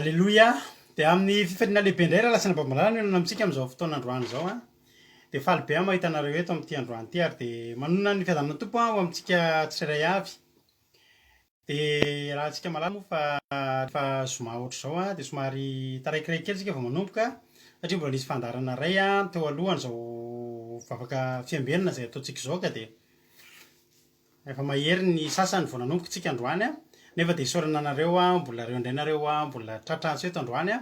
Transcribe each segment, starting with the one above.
Alleloia. Dia amin'ny fifaliana lehibe indray raha lasina babalana no amintsika amin'izao fotoana androany izao a. Dia faly be aho mahita anareo eto amin'ity androany ity ary dia manonona ny fiadanana tompo ho amintsika tsirairay avy. Dia raha antsika malama moa fa zoma ohatr' izao a dia somary taraikiraiky kely isika vao manomboka satria mbola nisy fandarana iray a teo alohan'izao vavaka fiambenana izay ataontsika izao ka dia efa mahery ny sasany vao nanomboka tsika androany a. Nefa dia isaorana anareo a, mbola reo indray nareo a, mbola tratrantso eto androany a,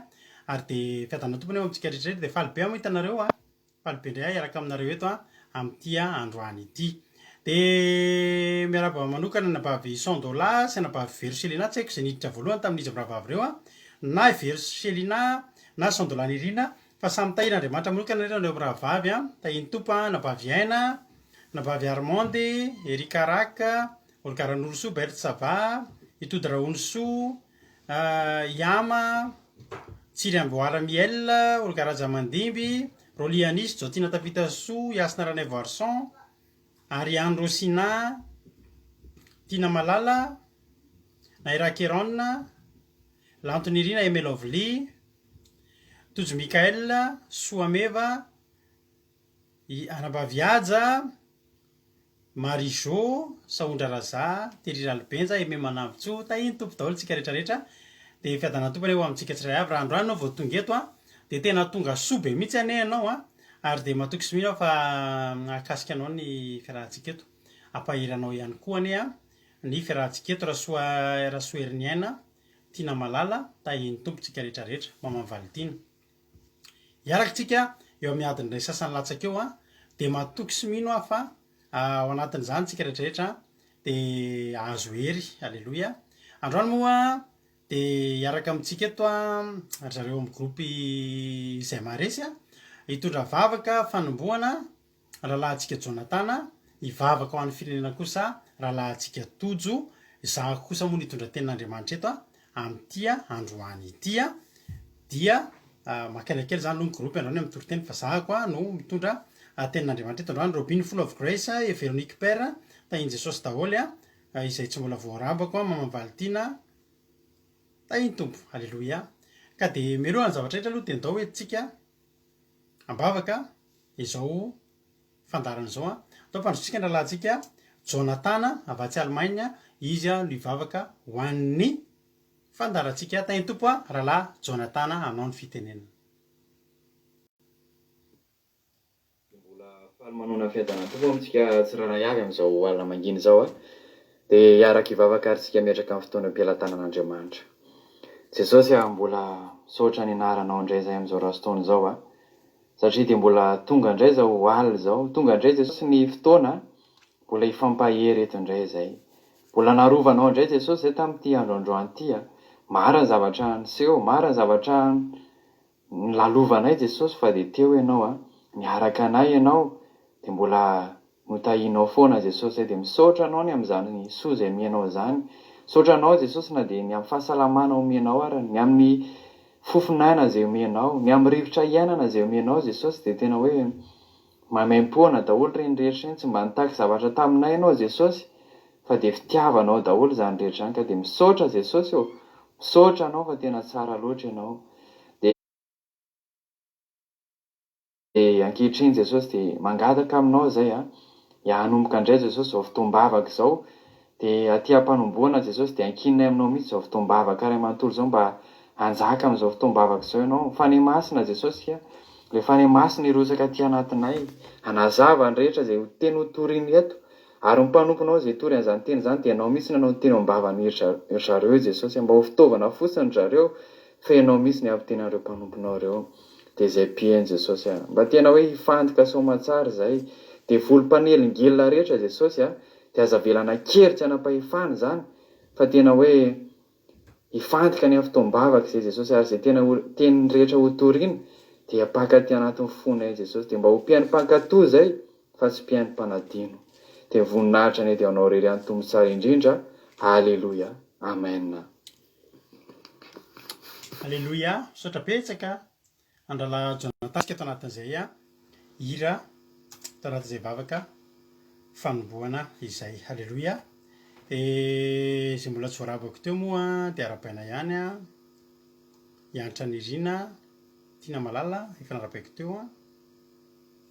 ary dia fiadanana tompony eo amintsika rehetrarehetra dia faly be aho mahita anareo a, faly be indray aho hiaraka aminareo eto a amin'ity androany ity. Dia miaraba manokana nabavy $100 sy nabavy Verselina tsy haiko izay niditra voalohany tamin'izy mirahavavy ireo a, na Verselina na $100 nirina fa samy tahina Andriamanitra manokana ireo mirahavavy a, tahiny tompo a, nabavy Aina, nabavy Armande, Erika Raka, Olgara Noroso, Bert Sava, Itody Raonso, Yama, Tsiry Amboara Miel, Olgara Jamandimby, Rolianis, Jotina Tapitaso, Yasina Ranay Varson, Ariane Rosina, Tina Malala, Naira Keron, Lantony Rina, Emel Ovli, Tojo Mikael, Soameva, Anabavy Aja, Marijo, Saondra Raza, Terira Albenja, Eme Manambotso, tahiny tompo daholo tsika rehetrarehetra. Dia fiadanana tompony eo amintsika tsirairay avy raha androany ianao vao tonga eto a, dia tena tonga soa be mihitsy anie ianao a, ary dia matoky sy mino aho fa mahakasika anao ny fiarahantsika eto. Ampaheranao ihany koa anie a ny fiarahantsika eto Rasoa Heriniaina, Tina Malala, tahiny tompo tsika rehetrarehetra, Mama Valitina. Hiaraka tsika eo amin'ny adiny iray sasany latsaka eo a, dia matoky sy mino aho fa ao anatin'izany tsika rehetrarehetra dia azo hery. Alleloia. Androany moa dia hiaraka amintsika eto a ry zareo amin'ny gropy izay maresy a, hitondra vavaka fanombohana rahalahintsika Jonatana, hivavaka ho an'ny firenena kosa rahalahintsika Tojo, izaho kosa moa nitondra tenin'Andriamanitra eto a amin'ity androany ity a, dia makelaikely zany aloha ny gropy androany amin'ny toriteny fa zahako a no mitondra tenin'Andriamanitra eto androany. Robin Full of Grace, et Véronique Père, tahiny Jesosy daholo a, izay tsy mbola voarambako a, Mama Valitina, tahiny tompo. Alleloia. Ka dia mialoha ny zavatra rehetra aloha dia ndao entsika ambavaka izao fandarana izao a. Atao mpandrotsika ny rahalahintsika Jonatana avy atsy Allemagne, izy a no hivavaka ho an'ny fandarantsika. Tahiny tompo a rahalahy Jonatana, anao ny fitenenana. Faly manona fiadanana tompo amintsika tsirairay avy amin'izao alina mangina izao a, dia hiaraka hivavaka ary tsika miatraka amin'ny fotoana am-pialantanan'Andriamanitra. Jesosy a mbola misaotra ny anaranao indray izay amin'izao rahastoana izao a, satria dia mbola tonga indray izao alina izao, tonga indray Jesosy ny fotoana mbola hifampahery eto indray izay. Mbola narovanao indray Jesosy izay tamin'ity androandroany ity a, maro ny zavatra niseho, maro ny zavatra nilalovanay Jesosy fa dia teo ianao a, niaraka anay ianao, dia mbola notahinao foana Jesosy dia misaotra anao ny amin'izany soa izay mianao izany. Misaotra anao Jesosy na dia ny amin'ny fahasalamana omenao ary ny amin'ny fofinaina izay omenao, ny amin'ny rivotra iainana izay omenao Jesosy, dia tena hoe mamaim-poana daholo ireny rehetra ireny, tsy mba nitaky zavatra taminay ianao Jesosy fa dia fitiavanao daholo izany rehetra izany. Ka dia misaotra Jesosy eo, misaotra anao fa tena tsara loatra ianao. Dia ankehitriny Jesosy dia mangataka aminao izay a, hanomboka indray Jesosy izao fotoam-bavaka izao, dia aty am-panomboana Jesosy dia ankinay aminao mihitsy izao fotoam-bavaka iray manontolo izao mba hanjaka amin'izao fotoam-bavaka izao ianao. Fanahy masina Jesosy a, ilay fanahy masina irosaka aty anatinay, hanazava ny rehetra izay teny ho toriany eto, ary mpanomponao izay tory an'izany teny izany dia ianao mihitsy nanao ny teny am-bavan'ny zareo Jesosy, mba ho fitaovana fotsiny zareo fa ianao mihitsy ny ampitenareo mpanomponao ireo. Dia izay piainy Jesosy a, mba tena hoe hifantika soamantsara izay, dia volom-panelin-gelona rehetra Jesosy a, dia aza velana kely tsy hanam-pahefana izany fa tena hoe hifantika ny amin'ny fotoam-bavaka izay Jesosy, ary izay tena teny rehetra ho toriana dia ampakaty anatin'ny fonay Jesosy, dia mba ho mpiainy mpankatoa izay fa tsy mpiainy mpanadino. Dia voninahitra ny dia anao rery any tombo tsara indrindra. Alleloia. Amen. Alleloia. Misaotra betsaka andrala Jonatana eto anatin'izay a hira tao anatin'izay vavaka fanombohana izay. Alleloia. Dia izay mbola tsy voarabako teo moa dia arapaina ihany a ianatra ny rina tiana malala efa narabaiko teo a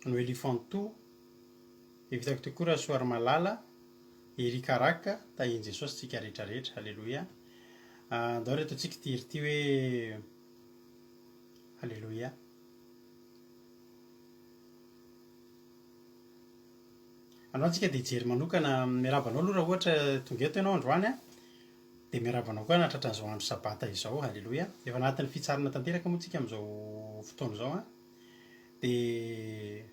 no elifanto evitako teo koa raha soary malala erikaraka tahiny jesosy tsika rehetrarehetra halleloia andao reto atsika tirity hoe halleloia anao antsika dia jery manokana miarabanao aloha raha ohatra tonga eto ianao androany a dia miarabanao koa natratran'izao andro sabata izao halleloia efa anatin'ny fitsarana tanteraka moa tsika amin'izao fotoana izao a dia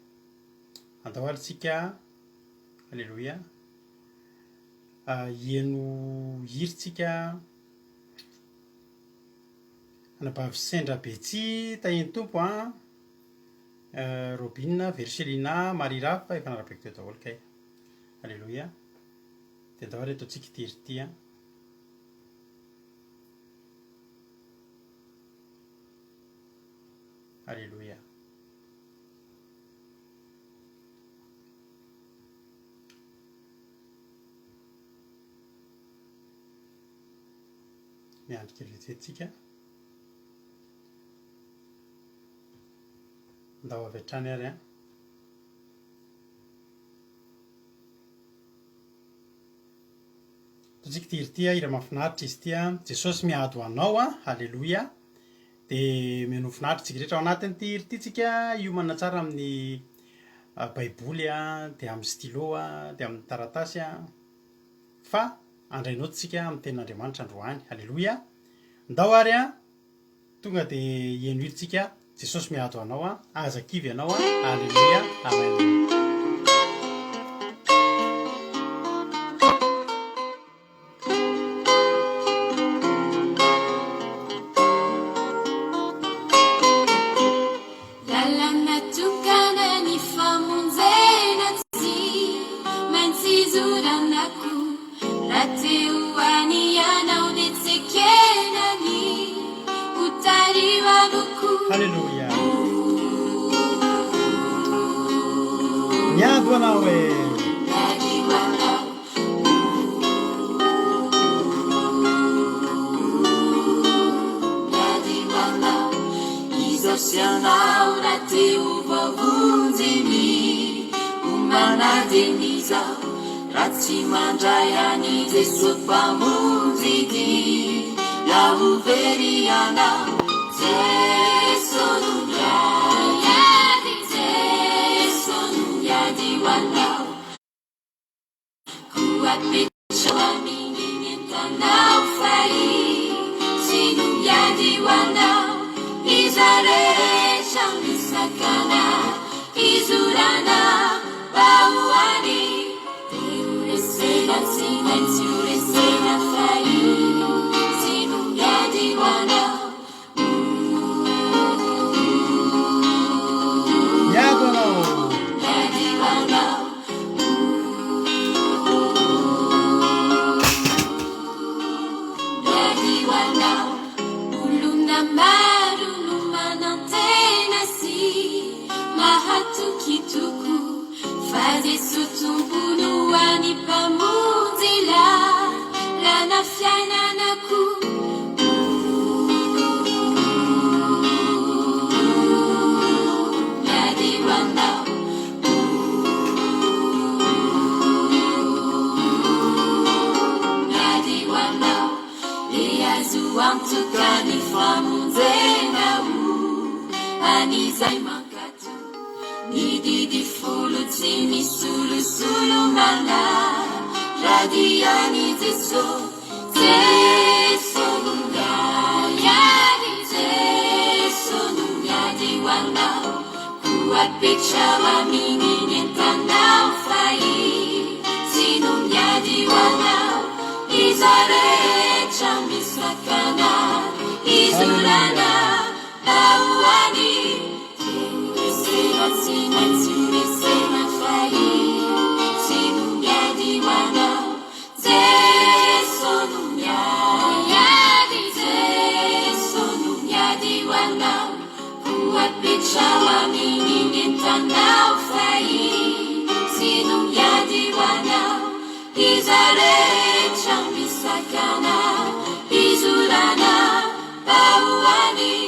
andao alytsika halleloia hieno hiritsika anabavy sendra betsy tahiny tompo a Robina, Verselina, Marirafa efa narabaiko teo daholo kay halleloia dia andao reto atsika tirity a halleloia miandrika vetivetsika ndao avy hatrany ary a totsika tirity a ira mahafinaritra izy ity a jesosy miady ho anao a halleloia dia menofinaritra tsika rehetra ao anatin'ny tirity tsika iomana tsara amin'ny baiboly a dia amin'ny stylo a dia amin'ny taratasy a fa andrainao tsika amin'ny tenin'andriamanitra androany halleloia ndao ary a tonga dia hieno hiritsika jesosy miady ho anao a azakivy ianao a halleloia amen halleluia miady ho anao e Sianao raha ho vavonjiny homanadin'izao raha tsy mandray any Jesosy mpamonjy iaho very anao Jesosy no miady Jesosy no miady ho anao koa apetrao amin'ny entanao fay sy no miady ho anao Izarecha misakana izurana bauani Tiuresena silenziuresena fai Sinungyadi wana Yagono Yadi wana Yadi wana Uluna maru Mahatukituku Fazi sutumbulu wani pamuzila Lana fiana naku Yadi wana Yadi wana Liazu amtukani famuzena Anizai makatu Nididi fulu tsini sulu sulu mana Radiani Jeso Jeso nunga Yadi Jeso nunga di wana Kuat pechawa mini nyentanau fai Sinunga di wana Izarecha misakana Izurana Bauani Silenziuresena fai Sinunga di wana Jeso nunga Yadi Jeso nunga di wana Kuat pechawa mini nyentanau fai Sinunga di wana Izarecha misakana Izurana Bauani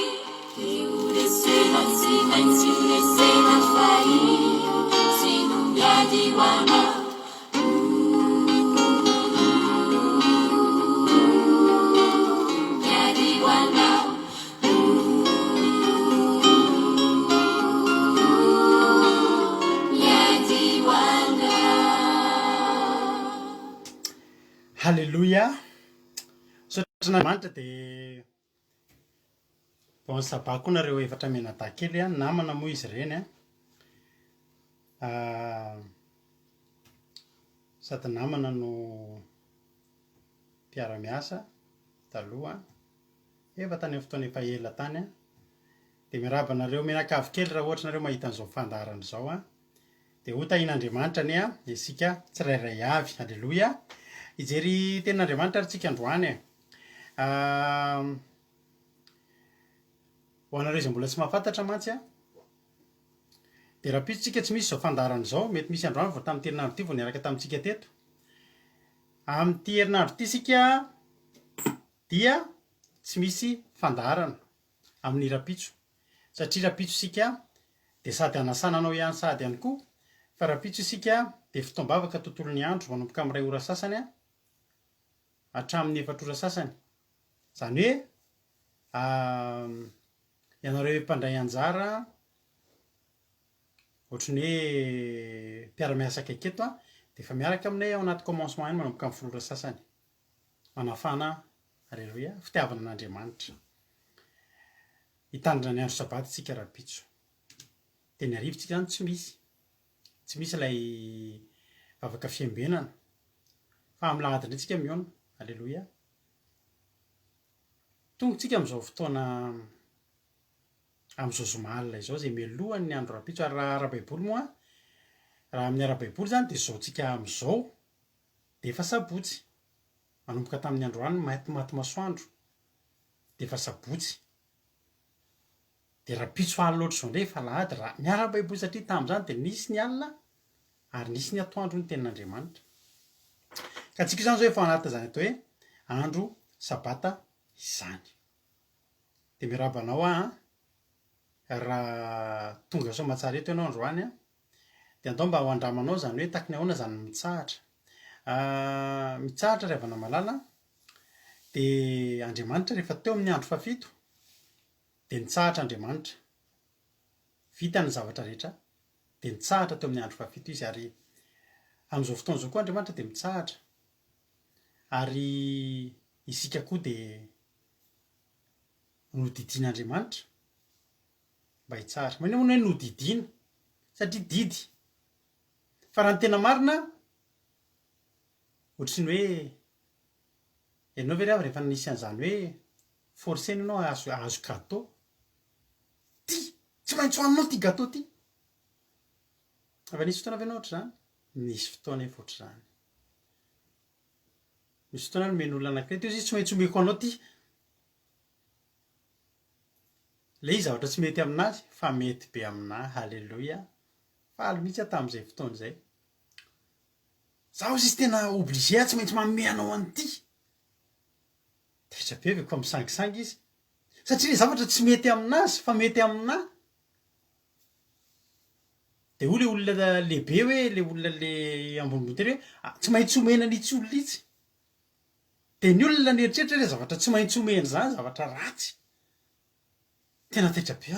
sena fai sy no miady ho anao miady ho anao miady ho anao. Halleloia. Sotratr'Andriamanitra dia sabako nareo efatra menadakely a namana moa izy ireny a sady namana no mpiara-miasa taloha efa tany amin'ny fotoana efa ela tany a dia miaraba nareo menakavy kely raha ohatra nareo mahita an'izao fandarana izao a dia ho tahin'Andriamanitra ane a isika tsirairay avy. Halleloia. Hijery tenin'Andriamanitra ary tsika androany ho anareo izay mbola tsy mahafantatra mantsy a dia raha pitsika tsy misy izao fandarana izao mety misy androany vao tamin'ny herinandro ity vao niaraka tamintsika teto amin'ity herinandro ity sika dia tsy misy fandarana amin'ny rapitso satria rapitso sika dia sady hanasananao ihany sady ihany koa fa rapitso sika dia fotoam-bavaka tontolon'ny andro manomboka amin'ny 2 ora sasany a hatramin'ny 4 ora sasany izany hoe ianareo mpandray anjara ohatran'ny hoe mpiara-miasa akaiky eto a dia efa miaraka aminay ao anaty commencement any manomboka amin'ny 4 ora sasany manafana. Halleloia. Fitiavana an'Andriamanitra hitandrina ny andro sabaty tsika rapitso dia ny arivo tsika zany tsy misy ilay vavaka fiambenana fa amin'ny lahady indray tsika miona. Halleloia. Tonga tsika amin'izao fotoana amin'izao zomalina izao izay mialohan'ny andro rapitso ary raha ara-baiboly moa raha amin'ny ara-baiboly zany dia izao tsika amin'izao dia efa sabotsy manomboka tamin'ny androany maty masoandro dia efa sabotsy dia rapitso haly loatra izao indray efa lahady raha ny ara-baiboly satria tamin'izany dia nisy ny alina ary nisy ny atoandro ny tenin'Andriamanitra ka tsika izany izao efa anaty zany atao hoe andro sabata izany dia miarabanao raha tonga sao mahatsara eto ianao androany a dia andao mba ho andramanao zany hoe takiny ahoana zany mitsahatra ry havana malala dia Andriamanitra rehefa teo amin'ny andro fafito dia nitsahatra Andriamanitra vita ny zavatra rehetra dia nitsahatra teo amin'ny andro fafito izy ary amin'izao fotoana izao koa Andriamanitra dia mitsahatra ary isika koa dia nodidian'Andriamanitra mba hitsahatra manao hoe nodidiana satria didy fa raha ny tena marina ohatrany hoe ianao ve rehefa rehefa nisy an'izany hoe forcena ianao ahazo gâteau ty tsy maintsy hohaninao ty gâteau ty efa nisy fotoana ve ianao ohatr'izany nisy fotoana efa ohatr'izany misy fotoana nomen'olona anankiray teo izy tsy maintsy homeko anao ty ilay izy zavatra tsy mety aminazy fa mety be aminahy. Halleloia. Faly mihitsy tamin'izay fotoana izay zaho izy tena obligé tsy maintsy manome anao an'ity tetra be aveko fa misangisangy izy satria zavatra tsy mety aminazy fa mety aminahy dia ho le olona lehibe hoe le olona le ambonimbony teny hoe tsy maintsy omena n'itsy olona itsy dia ny olona nieritreritra hoe zavatra tsy maintsy omena zany zavatra ratsy tena tetra be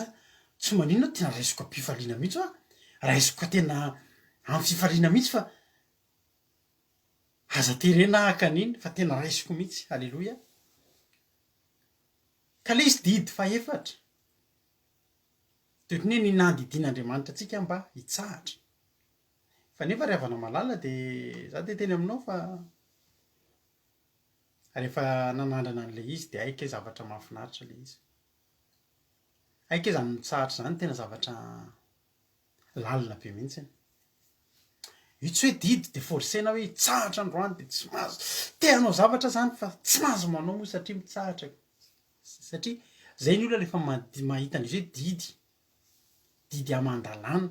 tsy maninona tena raisiko am-pifaliana mihitsy raisiko tena amin'ny fifaliana mihitsy fa aza terena haka an'iny fa tena raisiko mihitsy. Halleloia. Ka le izy didy fa efatra toetiny hoe ny nandidian'Andriamanitra antsika mba hitsahatra fa nefa ry havana malala dia za dia teny aminao fa rehefa nanandrana an'ilay izy dia aika zavatra mahafinaritra ilay izy aika zany mitsahatra zany tena zavatra lalina be mihitsy io tsy hoe didy dia forcena hoe hitsahatra androany dia tsy mahazo teanao zavatra zany fa tsy mahazo manao moa satria mitsahatra satria zay ny olona rehefa mahita an'izy hoe didy aman-dalàna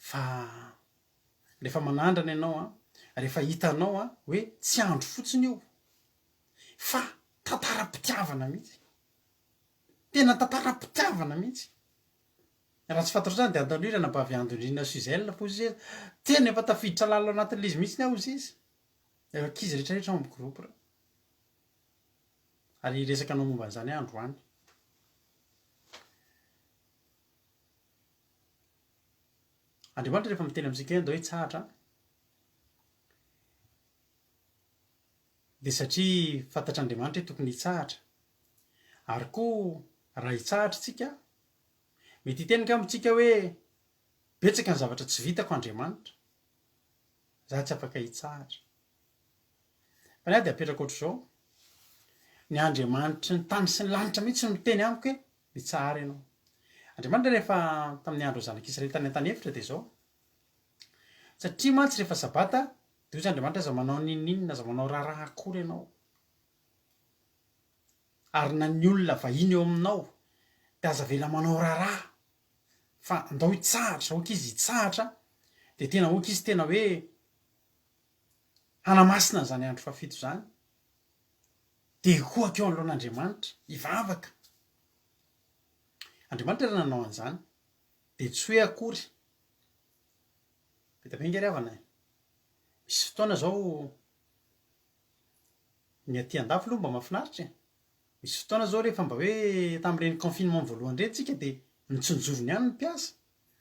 fa rehefa manandrana ianao rehefa hitanao hoe tsy andro fotsiny io fa tantara-pitiavana mihitsy tena tantara-pitiavana mihitsy raha tsy fantatro zany de antanirana bavy andondrina Suzel fo izy teny efa tafiditra lalo anatin'le izy mihitsy ny ao izy ankizy rehetrarehetra ao amin'ny groupe reo ary resaka anao momba an'izany androany Andriamanitra rehefa miteny amintsika hoe andao hitsahatra dia satria fantatr'Andriamanitra hoe tokony hitsahatra ary koa raha hitsahatra tsika mety hitenika amintsika hoe betsaka ny zavatra tsy vitako Andriamanitra za tsy afaka hitsahatra fa niah dia apetraka ohatr'izao ny Andriamanitra ny tany sy ny lanitra mihitsy no miteny amiko hoe mitsahara ianao Andriamanitra rehefa tamin'ny andro zanak'Israely tany an-tany-hevitra dia izao satria mantsy rehefa sabata dia ozy Andriamanitra aza manao ninninona aza manao raharaha akory ianao ary na ny olona vahiny eo aminao dia aza vela manao raharaha fa andao hitsahatra hoka izy hitsahatra dia tena hoka izy tena hoe hanamasina zany andro fafito zany dia hoaka eo anoloan'Andriamanitra hivavaka Andriamanitra raha nanao an'izany dia tsy hoe akory Betavengariavana misy fotoana zao ny aty andafy aloha mba mahafinaritra misy fotoana zao rehefa mba hoe tamin'ireny confinement voalohany ireny tsika dia nitsonjorony ihany ny mpiasa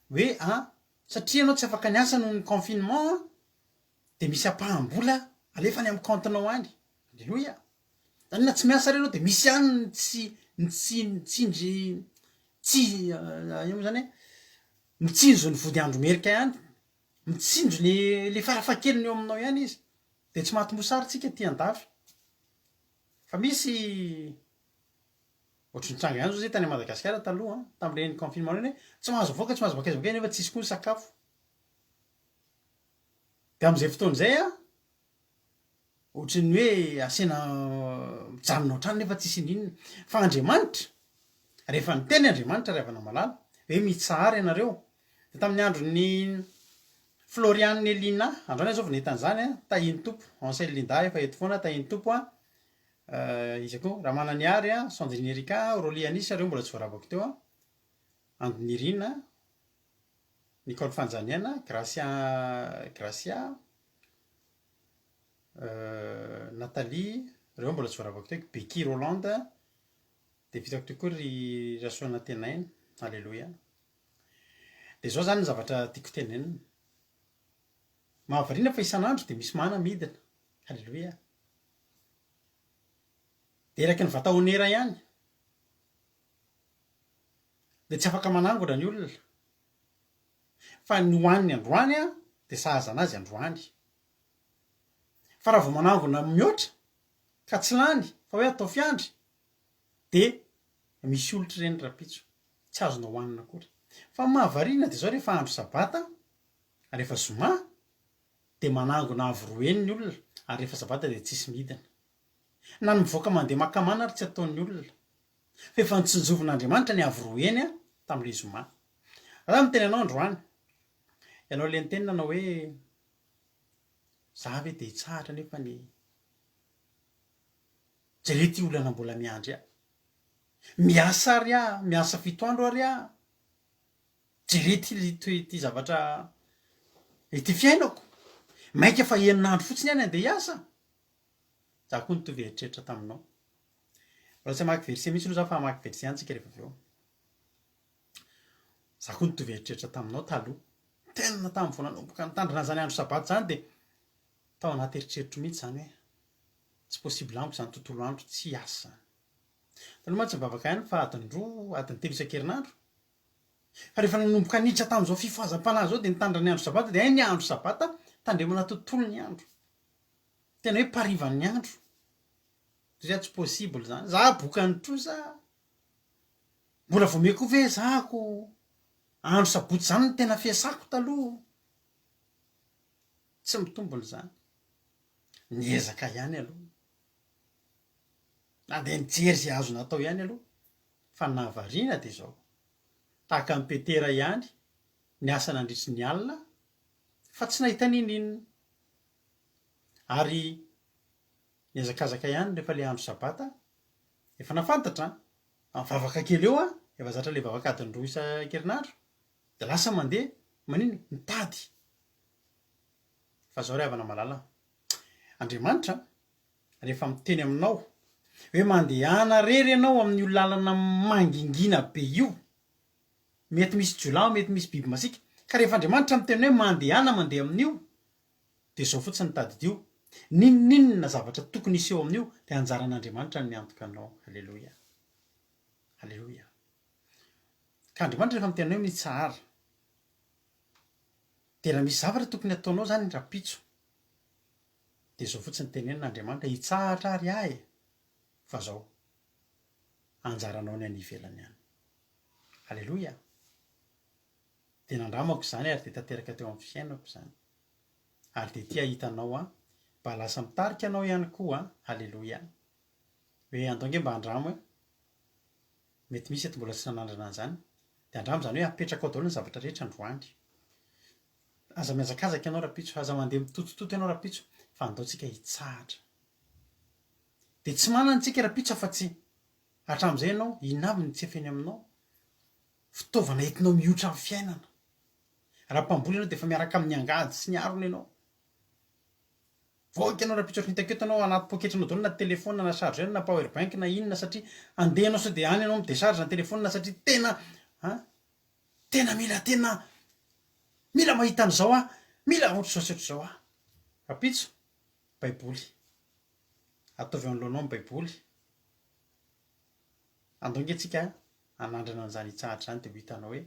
hoe satria ianao tsy afaka niasa noho ny confinement dia misy apahambola alefa any amin'ny comptenao any alleloia zany na tsy miasa ianao dia misy ihany io zany hoe mitsinjo ny vody andro merika ihany mitsinjo le farafahakeliny eo aminao ihany izy dia tsy mahatombo-sary tsika ty andafy fa misy ohatry ny tranga ihany zao zay tany Madagasikara taloha tamin'ireny confinement reny hoe tsy mahazo avoaka tsy mahazo vakaiza nefa tsisy koa ny sakafo dia amin'izay fotoana izay ohatry ny hoe asena mijanona ohatrany nefa tsisy indrinina fa Andriamanitra rehefa niteny Andriamanitra ravana malala hoe mitsahara ianareo dia tamin'ny andro ny Florianne Elina androany zao vao nahita an'izany tahiny tompo Ansel Linda efa eto foana tahiny tompo izy koa raha manany ary Sandrine Erika Rolie Anis reo mbola tsy voaravako teo Andony Irina Nicole Fanjaniana Gracia Nathalie reo mbola tsy voaravako teo Becky Rolande dia vitako teo koa ry Rasoana Tenaina alleloia dia zao zany ny zavatra tiako tenenina mahavariana fa isan'andro dia misy mana midina alleloia dia eraky ny vata honera ihany dia tsy afaka manangona ny olona fa ny hoaniny androany dia sahaza anazy androany fa raha vao manangona mihoatra ka tsy lany fa hoe atao fiandry dia misy olotra ireny rapitso tsy azona hoanina akory fa mahavariana dia zao rehefa andro sabata rehefa zoma dia manangona avoroeny ny olona ary rehefa sabata dia tsisy midina na ny mivoaka mandeha makamana ary tsy ataon'ny olona fa efa nitsinjovin'Andriamanitra ny avoroeny tamin'ilay zoma raha miteny anao androany ianao le nitenina anao hoe za ve dia hitsahatra nefa ny jereo ty olana mbola miandry miasa ary miasa 7 andro ary jereo ty zavatra ity fiainako maika fa 9 andro fotsiny ihany andeha hiasa za koa nitovy eritreritra taminao raha tsy hamaky verset mihitsy aloha za fa hamaky verset ihany tsika rehefa avy eo za koa nitovy eritreritra taminao taloha tena tamin'ny vao nanomboka nitandrina zany andro sabaty zany dia tao anaty eritreritro mihitsy zany hoe tsy possible amiko zany tontolo andro tsy hiasa zany taloha mantsy mivavaka ihany fa adiny 2 adiny 3 isan-kerinandro fa rehefa nanomboka niditra tamin'izao fifohazam-panahy zao dia nitandra ny andro sabata dia ny andro sabata tandremana tontolo ny andro tena hoe parivan'ny andro dia tsy possible zany za boka ny trosa mbola vomeko ve zako andro sabotsy zany ny tena fiasako taloha tsy mitombony zany niezaka ihany aloha na dia nijery zay azo natao ihany aloha fa nahavariana dia zao tahaka ny Petera ihany ny asa nandritry ny alina fa tsy nahita ninninona ary niazakazaka ihany rehefa le andro sabata efa nafantatra mivavaka kely eo efa zatra le vavaka adiny 2 isan-kerinandro de lasa mandeha maniny mitady fa zao ry havana malala Andriamanitra rehefa miteny aminao hoe mandehana rery ianao amin'ny io lalana mangingina be io mety misy jolao mety misy biby masika ka rehefa Andriamanitra miteny hoe mandehana mandeha amin'io de zao fotsiny tadidio ninninna zavatra tokony iseho amin'io de anjaran'Andriamanitra ny miantoka anao. Halleloia, halleloia. Ka Andriamanitra rehefa miteny hoe mitsahara de raha misy zavatra tokony ataonao zany rapitso de zao fotsiny tenen'Andriamanitra hitsahatra ary ahy fa zao anjaranao ny any ivelany any. Halleloia. De nandramako zany ary de tanteraka teo amin'ny fiainako zany ary de tia hitanao mba lasa mitarika anao ihany koa. Halleloia. Hoe andonge mba andramo mety misy eto mbola tsy nanandrana an'izany de andramo zany hoe apetraka ao daholo ny zavatra rehetra androany. Aza miazakazaka ianao rapitso, aza mandeha mitotototo ianao rapitso fa andaontsika hitsahatra de tsy manana tsika rapitso afa-tsy hatramin'izay ianao inavy ny tsy efeny aminao fitaovana entinao mihoatra amin'ny fiainana. Raha mpamboly ianao de efa miaraka amin'ny angady sy ny arony ianao. Voaka ianao rapitso ohatra nitaketo ianao anaty poketranao daholo na telefona na chargeur na power bank na inona satria andehanao sao de any ianao midecharge na telefona satria tena mila mahita an'izao mila ohatr'izao rapitso baiboly ataovy anoloanao amin'ny baiboly andongentsika anandrana an'izany hitsahatra zany de ho hitanao hoe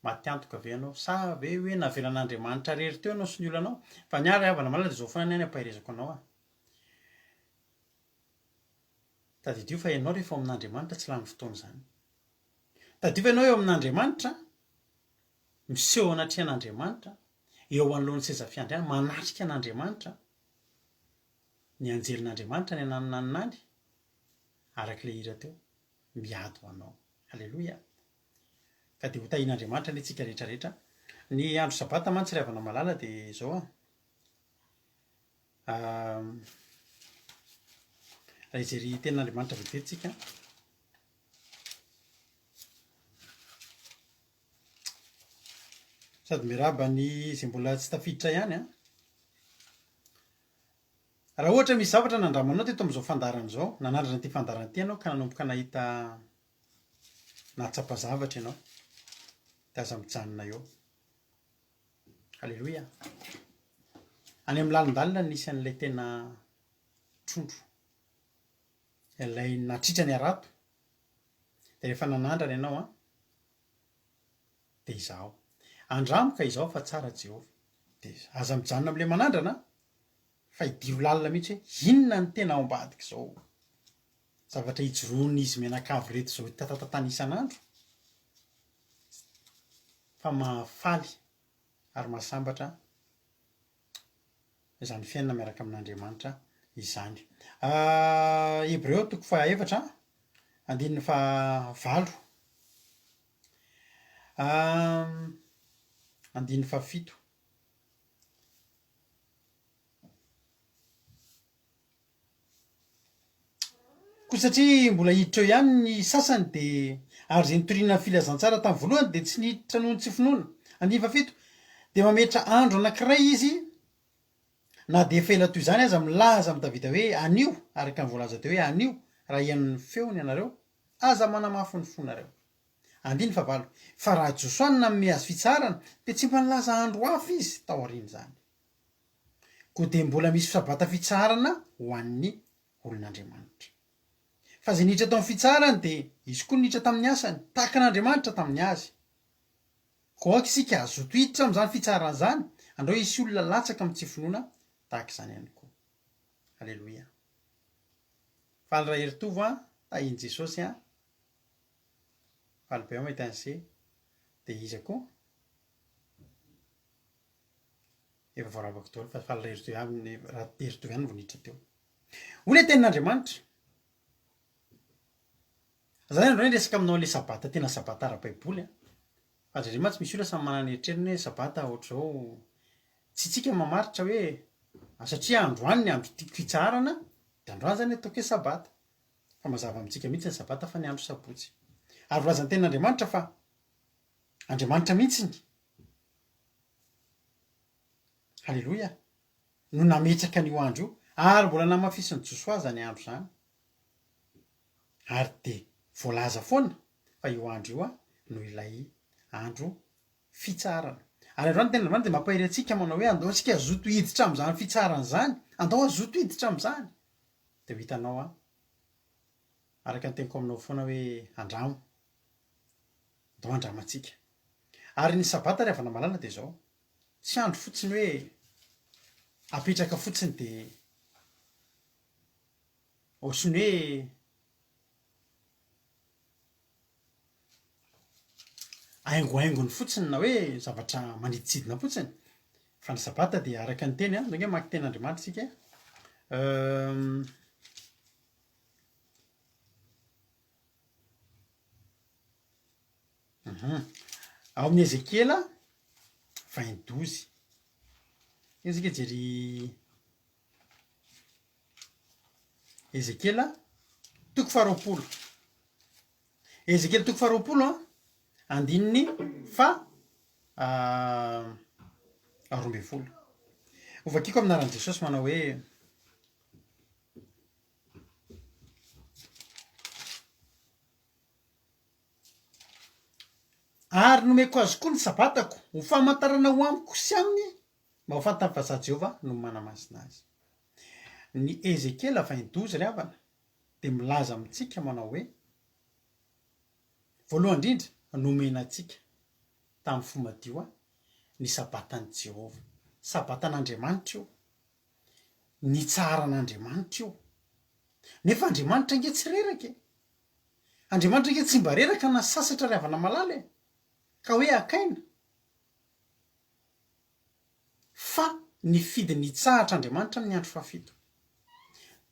matiantoka ve ianao sa ve hoe navelan'Andriamanitra rery teo ianao sy ny olanao fa ny ary havana malala de zao foana ny any ampahirezako anao tadidio fa ianao rehefa amin'Andriamanitra tsy lany fotoana zany. Tadidio fa ianao eo amin'Andriamanitra miseho anatrehan'Andriamanitra eo anoloan'ny seza fiandriana manatrika an'Andriamanitra ny anjelin'Andriamanitra ny ananonaniny arak'ilay hira teo miady ho anao. Halleloia. Ka de ho tahin'Andriamanitra ny tsika rehetra rehetra. Ny andro sabata mantsy ry havana malala de zao raha ijery tenin'Andriamanitra vetivetsika sady miraba ny izay mbola tsy tafiditra ihany raha ohatra misy zavatra nandramanao teto amin'izao fandarana zao nanandrana ty fandarana ty ianao ka nanomboka nahita nahatsapa zavatra ianao de aza mijanona eo. Halleloia. Any amin'ny lalindalina nisy an'ilay tena trondro ilay natritra ny arato de rehefa nanandrana ianao de izaho andramoka izao fa tsara Jehova de aza mijanona am'le manandrana fa hidiro lalina mihitsy hoe inona ny tena ao ambadika zao zavatra hijoroany izy menakavy reto zao tatatatany isan'andro fa mahafaly ary mahasambatra izany fiainana miaraka amin'Andriamanitra izany. Hebreo 4:9 7 koa satria mbola hiditra eo ihany ny sasany de ary zay nitoriana filazantsara tamin'ny voalohany de tsy niditra noho ny tsy finoana. 7 de mametra andro anankiray izy na de efa ela toy izany aza milaza amin'ny Davida hoe anio araka ny voalaza teo hoe anio raha ian'ny feony ianareo aza manamafy ny fonareo. 9 fa raha Josoanina minome azy fitsarana de tsy mba nilaza andro hafa izy tao aoriana zany koa de mbola misy sabata fitsarana ho an'ny olon'Andriamanitra fa zay niditra tao amin'ny fitsarany de izy koa niditra tamin'ny asany tahaka an'Andriamanitra tamin'ny azy koa isika azoto hiditra amin'izany fitsarana zany andreo isy olona latsaka amin'ny tsy finoana tahaka izany ihany koa. Halleloia. Faly raha heritovo tahiny Jesosy faly be mahita an'izay de iza koa efa voaravaka daholo fa faly raha heritovo ihany vao niditra teo. Hoy ilay tenin'Andriamanitra zany andro hoe resaka aminao le sabata tena sabata ara-baiboly fa ndrindray tsy misy olona samy manana eritreritany hoe sabata ohatr'izao tsy tsika mamaritra hoe satria androany ny andro tiako fitsarana de androany zany ataoko hoe sabata fa mazava amintsika mihitsy ny sabata fa ny andro sabotsy ary volazan'ny tenin'Andriamanitra fa andriamanitra mihitsiny halleloia no nametraka an'io andro io ary mbola namafisiny josoa zany andro zany ary de voalaza foana fa io andro io a no ilay andro fitsarana ary androany tena androany de mampahiry atsika manao hoe andao atsika zoto hiditra am'zany fitsarana zany andao azoto hiditra am'zany de ho hitanao a araka ny teniko aminao foana hoe andramo andao andramatsika ary ny sabata ry havana malala de zao tsy andro fotsiny hoe apetraka fotsiny de ohatriny hoe aingoaingony fotsiny na hoe zavatra maniditsidina fotsiny fa ny sabata de araka ny teny a zange maky ten'andriamanitra tsika ao amin'ny Ezekiela 22 ezika jery Ezekiela toko faharoapolo Ezekiela toko faharoapolo a andininy fa roa amby folo ovakiko aminaran'i Jesosy manao hoe ary nomeko azy koa ny sabatako ho famantarana ho amiko sy aminy mba ho fantany fa za Jehovah no manamasina azy ny Ezekiela 22 ry havana de milaza amitsika manao hoe voalohany indrindra nomena atsika tamin'ny fomadio a ny sabatan'i Jehovah sabatan'Andriamanitra io ny tsaran'Andriamanitra io nefa Andriamanitra nge tsy reraka Andriamanitra nge tsy mba reraka na sasatra ry havana malala ka hoe akaina fa ny fidy ny tsahatra Andriamanitra amin'ny andro fahafito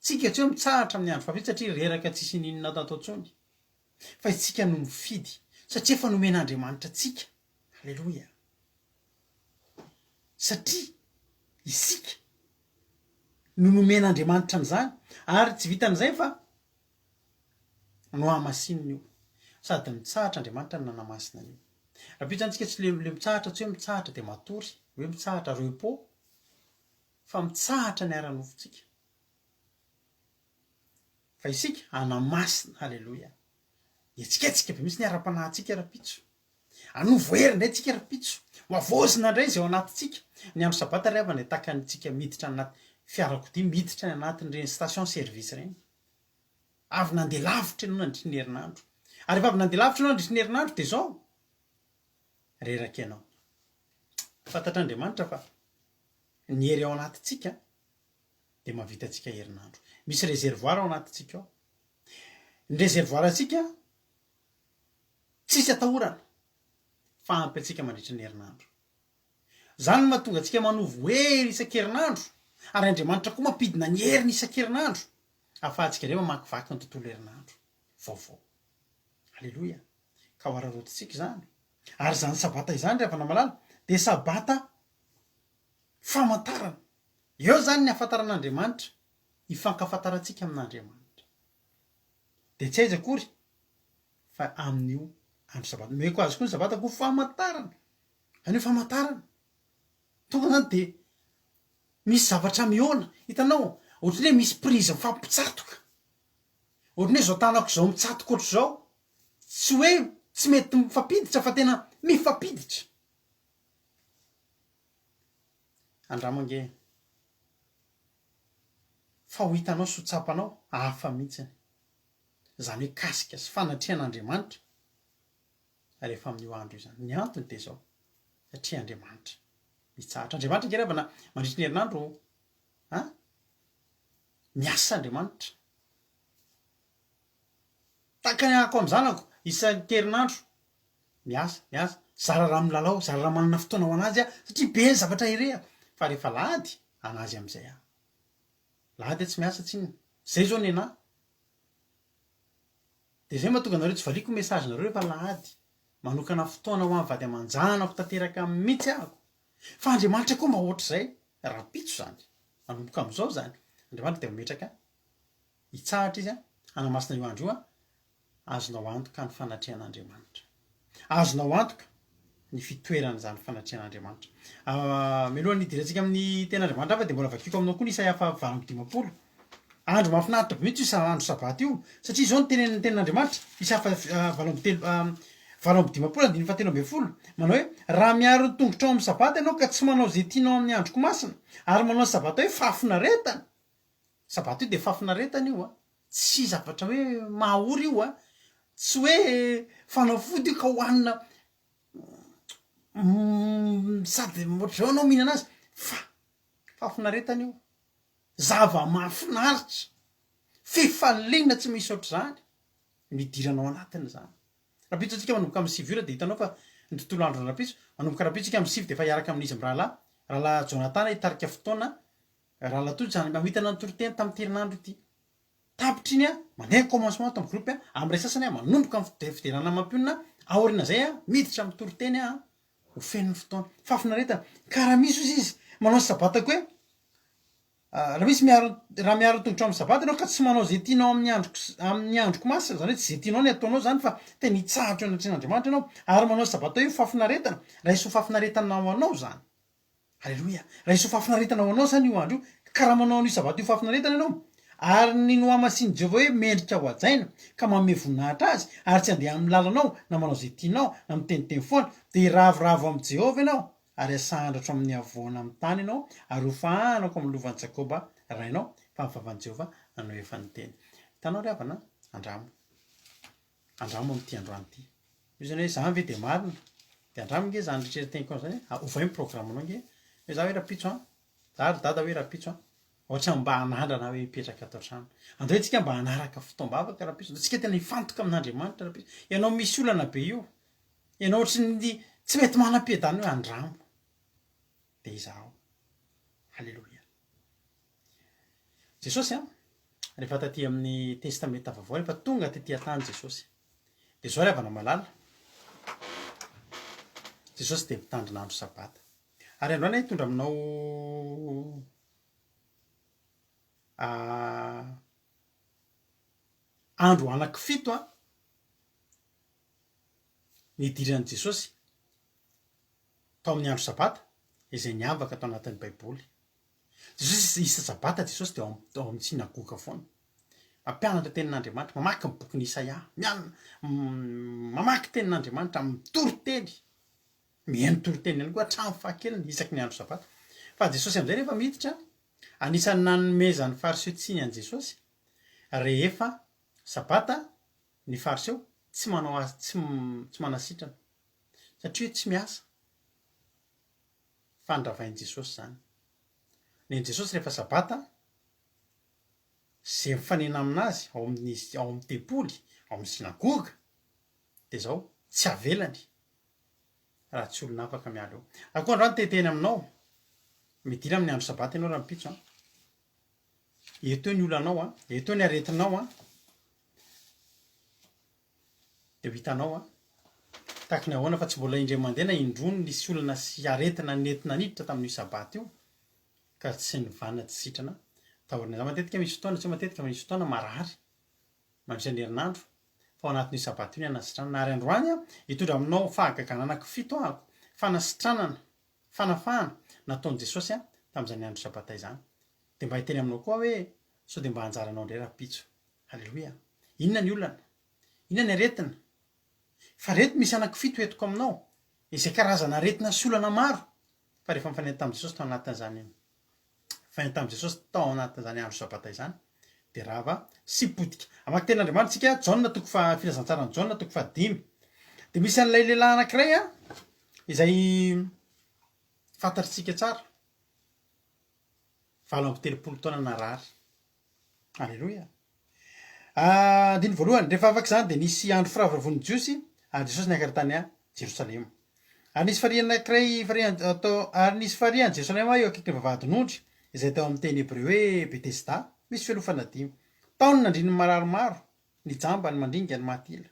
tsika tsy hoe mitsahatra amin'ny andro fahafito satria reraka tsisy ninona tatao tsony fa itsika no mifidy satria efa nomen'Andriamanitra tsika halleloia satria isika no nomen'Andriamanitra an'izany ary tsy vitan'izay fa no amasinina io sady mitsahatra Andriamanitra ny nanamasina io raha pitsantsika tsy le mitsahatra tsy hoe mitsahatra de matory hoe mitsahatra repos fa mitsahatra ny ara-nofontsika fa isika anamasina halleloia etsiketsika be misy ny ara-panahintsika rapitso anovoery indray tsika rapitso ho avozina indray zay ao anatintsika ny andro sabata ry havana takantsika miditra anaty fiarakodia miditra ny anatin'ireny station service reny avy nandeha lavitra ianao nandritry ny herinandro ary efa avy nandeha lavitra ianao nandritry ny herinandro de zao reraka ianao fantatr'Andriamanitra fa ny hery ao anatintsika de mahavita antsika herinandro misy réservoir ao anatintsika ao ny réservoir atsika tsisy atahorana fa ampy atsika mandritra ny herinandro zany mahatonga atsika manovo hery isan-kerinandro ary Andriamanitra koa mampidina ny hery ny isan-kerinandro ahafahantsika ndray mamakivaky ny tontolo herinandro vaovao halleloia ka ho ararotintsika zany ary zany sabata izany ry havana malala de sabata famantarana eo zany ny afantaran'Andriamanitra ifankafantarantsika amin'Andriamanitra de tsy aiza akory fa amin'io andro sabata meko azy koa ny sabata ko famantarana zany hoe famantarana tonga zany de misy zavatra mihoana hitanao ohatrany hoe misy prizy mifampitsatoka ohatrany hoe zao tanako zao mitsatoka ohatr' zao tsy hoe tsy mety mifampiditra fa tena mifampiditra andramange fa ho hitanao sotsapanao hafa mihitsiny zany hoe kasika sy fanatrehan'Andriamanitra rehefa amin'io andro io zany ny antony de zao satria Andriamanitra mitsahatra Andriamanitra nge ravana mandritry ny herinandro miasa Andriamanitra takany ahako am'zanako isan-kerinandro miasa zara raha milalao zara raha manana fotoana ho anazy satria be ny zavatra irea fa rehefa lahady anazy am'izay lahady tsy miasa tsinona zay zao nena de zay mahatonga anareo tsy valiko message nareo rehefa lahady manokana fotoana ho am'vady aman-janako tanteraka mihitsy ahako fa Andriamanitra koa mba ohatr'izay rapitso zany manomboka am'izao zany Andriamanitra de mimetraka hitsahatra izy anamasina io andro io azonao antoka ny fanatrehan'Andriamanitra azonao antoka ny fitoerana zany fanatrehan'andriamanitra mialoha nidirantsika amin'ny ten'andriamanitra fa de mbola vakiko aminao koa ny Isaia 7:20 andro mahafinaritra be mihitsy io andro sabaty io satria zao ny tenen'andriamanitra Isaia 7:20 manao hoe raha miaro ny tongotrao amin'ny sabaty ianao ka tsy manao zay tianao amin'ny androko masina ary manao sabaty hoe fafinaretana sabaty io de fafinaretana io tsy zavatra hoe mahaory io tsy hoe fanafody io ka hoanina sady ohatr'zao anao mihinana azy fa fafinaretana io zava mahafinaritra fifalina tsy misy ohatr' zany midiranao anatiny zany rapitso atsika manomboka amin'ny 7 ora de hitanao fa ny tontolo andro rapitso manomboka rapitsika amin'ny 7 de fa hiaraka amin'izy rahalahy Jonathan hitarika fotoana rahalahy toy zany mamitana ny toroteny tamin'ny terinandro ity tapitra iny mandeha commencement tamin'ny groupe amin'ny ray sasany manomboka amin'ny fiderana mampionina aorina zay miditra amin'ny toroteny ho feniny fotoana fafinaretana karaha misy izy manao sabatako hoe raha misy raha miaro tongotra amin'ny sabaty anao ka tsy manao zay tianao amin'ny androko masina zany hoe tsy zay tianao ny ataonao zany fa tena hitsahatra anatrehan'andriamanitra ianao ary manao sabato io fafinaretana raha iso fafinaretana ho anao zany halleloia raha iso fafinaretana ho anao zany io andro io karaha manao an'io sabato io fafinaretana ianao ary ny noamasiany Jehova hoe mendrika ho ajaina ka manome voninahitra azy ary tsy andeha amin'ny lalanao na manao zay tianao na miteniteny foana de ravoravo amin'ny Jehova ianao ary asahandratra amin'ny avoana amin'ny tany ianao ary hofahanako amin'ny lovan'i Jakoba rainao fa mifavan'i Jehova nanao efa niteny hitanao ry havana andramo amin'ity androany ity io zany hoe za ve de marina de andramo nge zany rehetrarehetra teniko zany ovay programanao nge hoe za hoe rapitso za ry dada hoe rapitso ohatra mba hanandrana hoe hipetraka atao trano andao tsika mba hanaraka fotoam-bavaka rapitso tsika tena hifantoka amin'andriamanitra rapitso ianao misy olana be io ianao ohatrany tsy mety manam-piadana hoe andramo de izaho halleloia Jesosy rehefa taty amin'ny testamenta vaovao rehefa tonga tetỳ tany Jesosy de zao ry havana malala Jesosy de mitandrina andro sabata ary androany hitondra aminao andro anankifito nidiran'i Jesosy tao amin'ny andro sabata izay niavaka tao anatin'ny baiboly Jesosy isa sabata Jesosy de ao amin'ny sinagoga foana mampianatra tenin'andriamanitra mamaky ny boky ny Isaia mamaky tenin'andriamanitra mitory-teny mihaino tory-teny ihany koa hatramin'ny fahakeliny isaky ny andro sabata fa Jesosy amin'izay rehefa miditra anisan'ny nanomezan'ny fariseo tsiny an' Jesosy rehefa sabata ny fariseo tsy manao azy tsy manasitrana satria hoe tsy miasa fandravain' Jesosy zany nen Jesosy rehefa sabata zay mifanena aminazy ao amin'ny tempoly ao amin'ny sinagoga de zao tsy avelany raha tsy olona afaka miala eo akoa androany teteny aminao midira amin'ny andro sabata ianao raha mipitso eto ny olanao eto ny aretinao de ho hitanao tahaky ny ahoana fa tsy mbola indray mandeha na indrony nisy olana sy aretina nentina niditra tamin'io sabaty io ka tsy nivana tsy sitrana taorina za matetika misy fotoana tsy matetika misy fotoana marary mandritra ny herinandro fa ao anatin'io sabaty io ny anasitranana na ary androany hitondra aminao fahagagana anankifito ahako fanasitranana fanafahana nataon'i Jesosy tamin'izany andro sabata izany de mba hiteny aminao koa hoe sao de mba hanjaranao indray rapitso halleloia inona ny olana inona ny aretina fa reto misy anankifito etiko aminao izay karazana aretina sy olana maro fa rehefa mifanena tamin'i Jesosy tao anatin'izany mifanena tamin'i Jesosy tao anatin'izany andro sabata izany de rahava sy potika amaky tenin'andriamanitra tsika Jaona toko filazantsarany Jaona toko 5 de misy an'ilay lehilahy anankiray izay fantatritsika tsara 70 taona narary halleloia andiny voalohany rehefa afaka zany de nisy andro firavoravoan'ny Jiosy ary Jesosy niakatra tany Jerosalema ary nisy fariana anankiray ary nisy farian'i Jerosalema eo akaiky ny vavahadin'ondry izay tao amin'ny teny hebreo hoe Betesda misy felofana 5 taony nandriny mararomaro ny jamba ny mandringa ny matila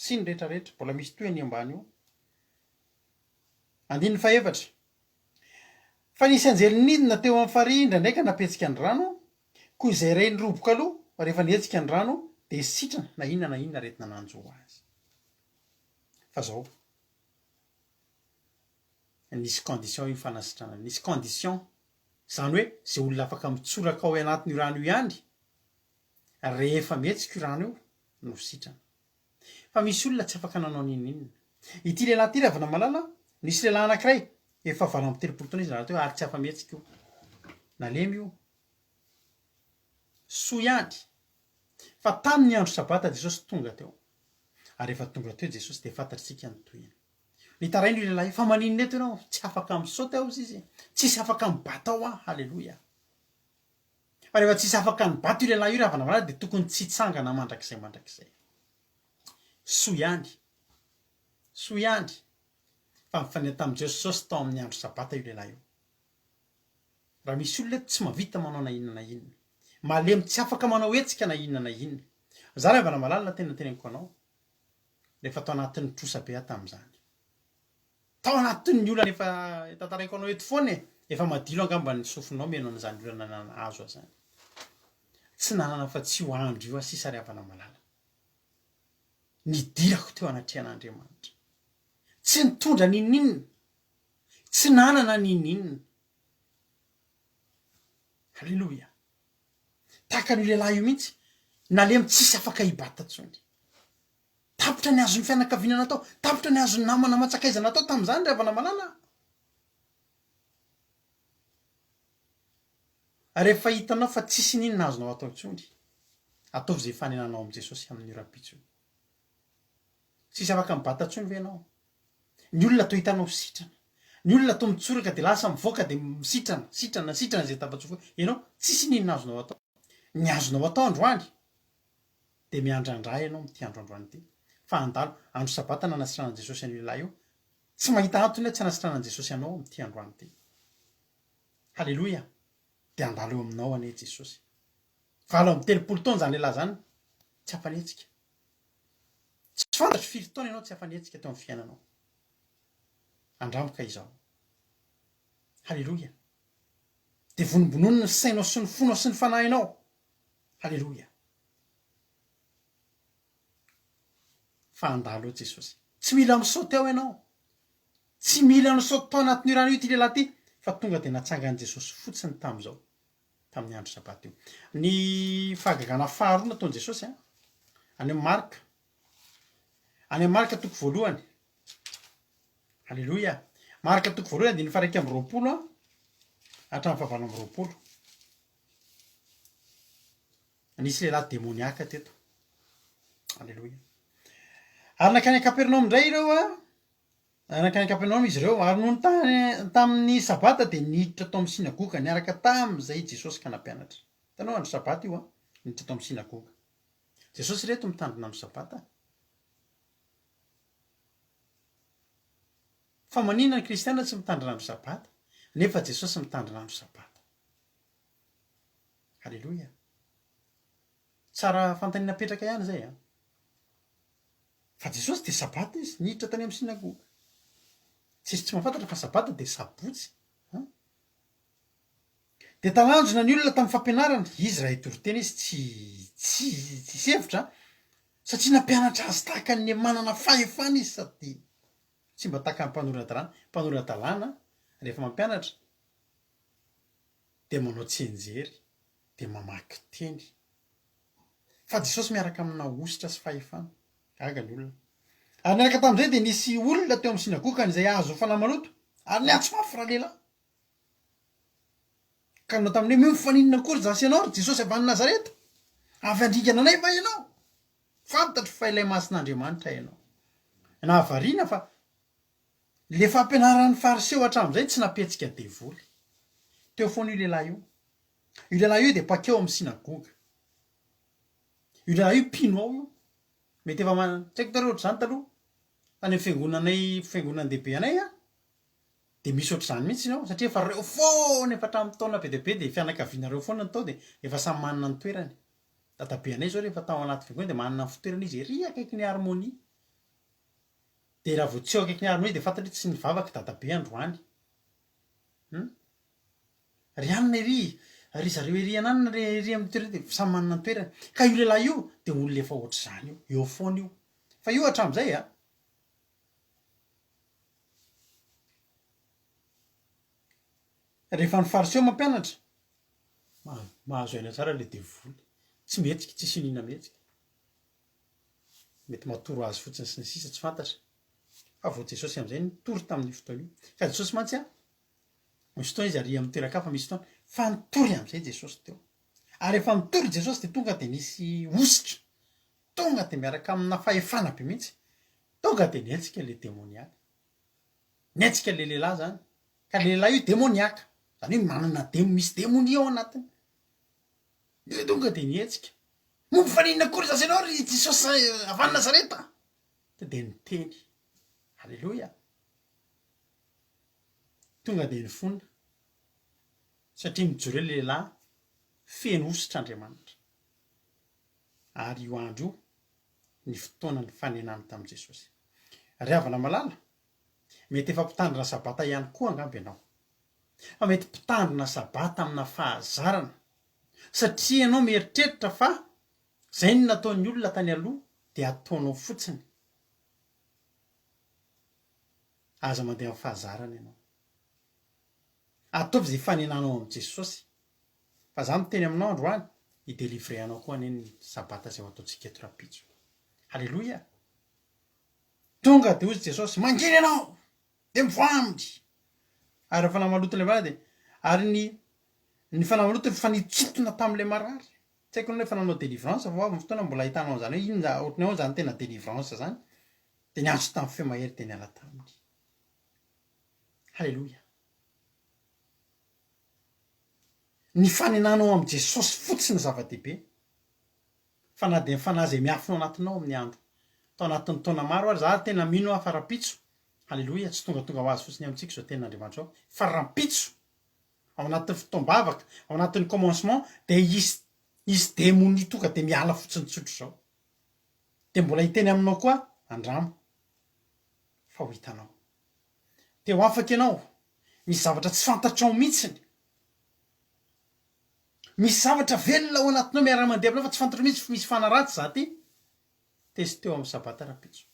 sy ny rehetrarehetra mbola misy toy ny ambany io andiny faefatra fa nisy anjely nidina teo amin'ny farindra ndraiky napetsika ny rano koa izay ray nyroboka aloha rehefa nietsika ny rano de sitrana na inona retina nanjo azy fa zao nisy condition ifanasitrana nisy condition zany hoe zay olona afaka mitsoraka ao anatin'io rano io ihany rehefa mihetsika io rano io no sitrana fa misy olona tsy afaka nanao ninina ity lehilahy ty ravana malala nisy lehilahy anankiray efa valo amby telopolo taona izy raha teo ary tsy afa mihetsika io nalemy io soa ihany fa tamin'ny andro sabata Jesosy tonga teo ary efa tonga teo Jesosy de fantatsika ny tohiny nitarainy io lehilahy fa maninona eto ianao tsy afaka misaoty aho izy tsisy afaka mibata ao halleloja fa rehefa tsisy afaka mibata io lehilahy io ravana malala de tokony tsy hitsangana mandrakizay soa ihany fa mifania tamin'i Jesosy tao amin'ny andro sabata io lehilahy io raha misy olona eto tsy mavita manao na inona malemy tsy afaka manao hetsika na inona za ravana malala tena teneniko anao rehefa tao anatin'ny trosabe aho tamin'izany tao anatin'ny olana efa tantaraiko anao eto foana efa madilo angamba ny sofinao meno an'izany olana azo zany tsy nanana fa tsy ho andro io sisa ravana malala nidirako teo anatrehan'Andriamanitra tsy nitondra ninina tsy nanana ninina halleloja tahaka ny lehilahy io mihitsy nalemy tsisy afaka hibata tsony tapitra ny azon'ny fianakaviana natao tapitra ny azon'ny namana matsakaizana natao tamin'izany ravana malala rehefa hitanao fa tsisy ninona azonao atao tsony ataovy zay fanenanao am' Jesosy amin'ny ora-pitsony tsisy afaka mibata tsony ve ianao ny olona to hitanao sitrana ny olona to mitsoraka de lasa mivoaka de sitrana zay tafatsofoka ianao tsisy ninona azonao atao ny azonao atao androany de miandrandray ianao mity androandroany ty fa andalo andro sabata nanasitranan' Jesosy an'io lehilahy io tsy mahita antony tsy anasitranan' Jesosy anao mity androany ty halleloja de andalo eo aminao ane Jesosy valo amby telopolo taona zany lehilahy zany tsy afanetsika tsy fantatry firy taona ianao tsy afanetsika teo amin'ny fiainanao andramboka izao halleloja de vonombononina ny sainao sy ny fonao sy ny fanahinao halleloja fa andalo eo Jesosy tsy mila misaoty ao ianao tsy mila misaoty tao anatin'io rano io ty lehilahy ty fa tonga de natsangan'i Jesosy fotsiny tam'izao tamin'ny andro sabata io ny fahagagana faharoa nataon'i Jesosy any amin'ny Marka toko voalohany halleloja Marka toko voalohany de ny faraika amby roapolo hatramin'ny fahavalo amby roapolo nisy lehilahy demoniaka teto halleloja ary nakany Kapernaoma indray ireo nakany Kapernaoma izy ireo ary noho ny tamin'ny sabata de niditra tao amin'ny sinagoga niaraka tam'izay Jesosy ka nampianatra hitanao andro sabata io niditra tao amin'ny sinagoga Jesosy reto mitandrina andro sabata fa maninona ny kristianina tsy mitandrina andro sabata nefa Jesosy mitandrina andro sabata halleloja tsara fantaniana petraka ihany zay fa Jesosy de sabata izy niditra tany amin'ny sinagoga tsisy tsy mahafantatra fa sabata de sabotsy de talanjona ny olona tamin'ny fampianarana izy raha hitoritena izy tsy sevitra satria nampianatra azy tahaka ny manana fahefana izy sady tsy mba tahaka mpanorona dalàna rehefa mampianatra de manao tsenjery de mamaky teny fa Jesosy miaraka amina ositra sy fahefana gaga ny olona ary niaraka tam'izay de nisy olona teo amin'ny sinagoga izay azo fanamaloto ary niatso mafy raha lehilahy ka nanao tamin'ny hoe mifaninona akory zasy ianao ry Jesosy avy any Nazareta avy andringana anay va ianao fantatro fa ilay masin'Andriamanitra ianao nahavariana fa le fampianaran'ny fariseo hatramin'izay tsy napetsika devoly teo foana io lehilahy io de pakeo amin'ny sinagoga io lehilahy io mpino ao io mety efa tsaiko tareo ohatr'izany taloha tany amin'ny fiangonandehibe anay de misy ohatr'izany mihitsy ianao satria efa reo foana efa hatramin'ny taona be dia be de fianakavianareo foana ny tao de efa samy manana ny toerany dadabe anay zao rehefa tao anaty fiangonana de manana ny fitoerana izy ery akaiky ny harmonie de raha vao tsy eo akaiky ny harmonie de fantatra tsy nivavaka dadabe androany ry anina ry zareo ery ananina ry amin'ny toerana de samy manana ny toerany ka io lehilahy io de olona efa ohatr'izany io eo foana io fa io hatramin'izay rehefa nifariseo mampianatra mahazo aina tsara le devoly tsy mihetsika tsy sinina mihetsika mety matoro azy fotsiny sy ny sisa tsy fantatra fa vo Jesosy am'izay nitory tamin'ny fotoana io ka Jesosy mantsy misy fotoana izy ary amin'ny toerakafa misy fotoana fa nitory am'izay Jesosy teo ary efa mitory Jesosy de tonga de nisy ositra tonga de miaraka amina fahefana be mihitsy tonga de nietsika le demoniaka nietsika le lehilahy zany ka le lehilahy io demoniaka zany hoe manana misy demonia ao anatiny io tonga de nietsika momba faninona kory zasy ianao ry Jesosy avy any Nazareta de niteny halleloia tonga de nifona satria mijoro le lehilahy feno ositra Andriamanitra ary io andro io ny fotoana ny fanenany tamin'i Jesosy ry havana malala mety efa mpitandrina sabata ihany koa angamby ianao fa mety mpitandrina sabata amina fahazarana satria ianao mieritreritra fa zay ny nataon'ny olona tany aloha de ataonao fotsiny aza mandeha amin'ny fahazarana ianao ataovy zay fanenanao amin'i Jesosy fa za miteny aminao androany hidelivre anao koa neny sabata zay ho ataontsika eto rapitso halleloia tonga de ozy Jesosy manginy ianao de mivoamby ary rehefa namaloto le marary de ary ny fanamaloto rehefa nitsotona tam'le marary tsy haiko hoe fananao délivrance fa avy fotoana mbola hitanao zany hoe ino ohatrany ao zany tena délivrance zany de niantso tamin'ny feo mahery de niala taminy halleloia ny fanenanao amin'i Jesosy fotsiny zava-dehibe fa na de fanahy zay miafino anatinao amin'ny andro tao anatin'ny taona maro ary za tena mino aho fa rapitso halleloia tsy tonga ho azy fotsiny amintsika zao tenin'Andriamanitra ao fa rapitso ao anatin'ny fotoam-bavaka ao anatin'ny commencement de isy démonie tonga de miala fotsiny tsotro zao de mbola hiteny aminao koa andramo fa ho hitanao teo afaka ianao misy zavatra tsy fantatrao mihitsiny misy zavatra velona ao anatinao miara-mandeha aminao fa tsy fantatro mihitsy misy fanaratsy za ty tesy teo amin'ny sabata rapitso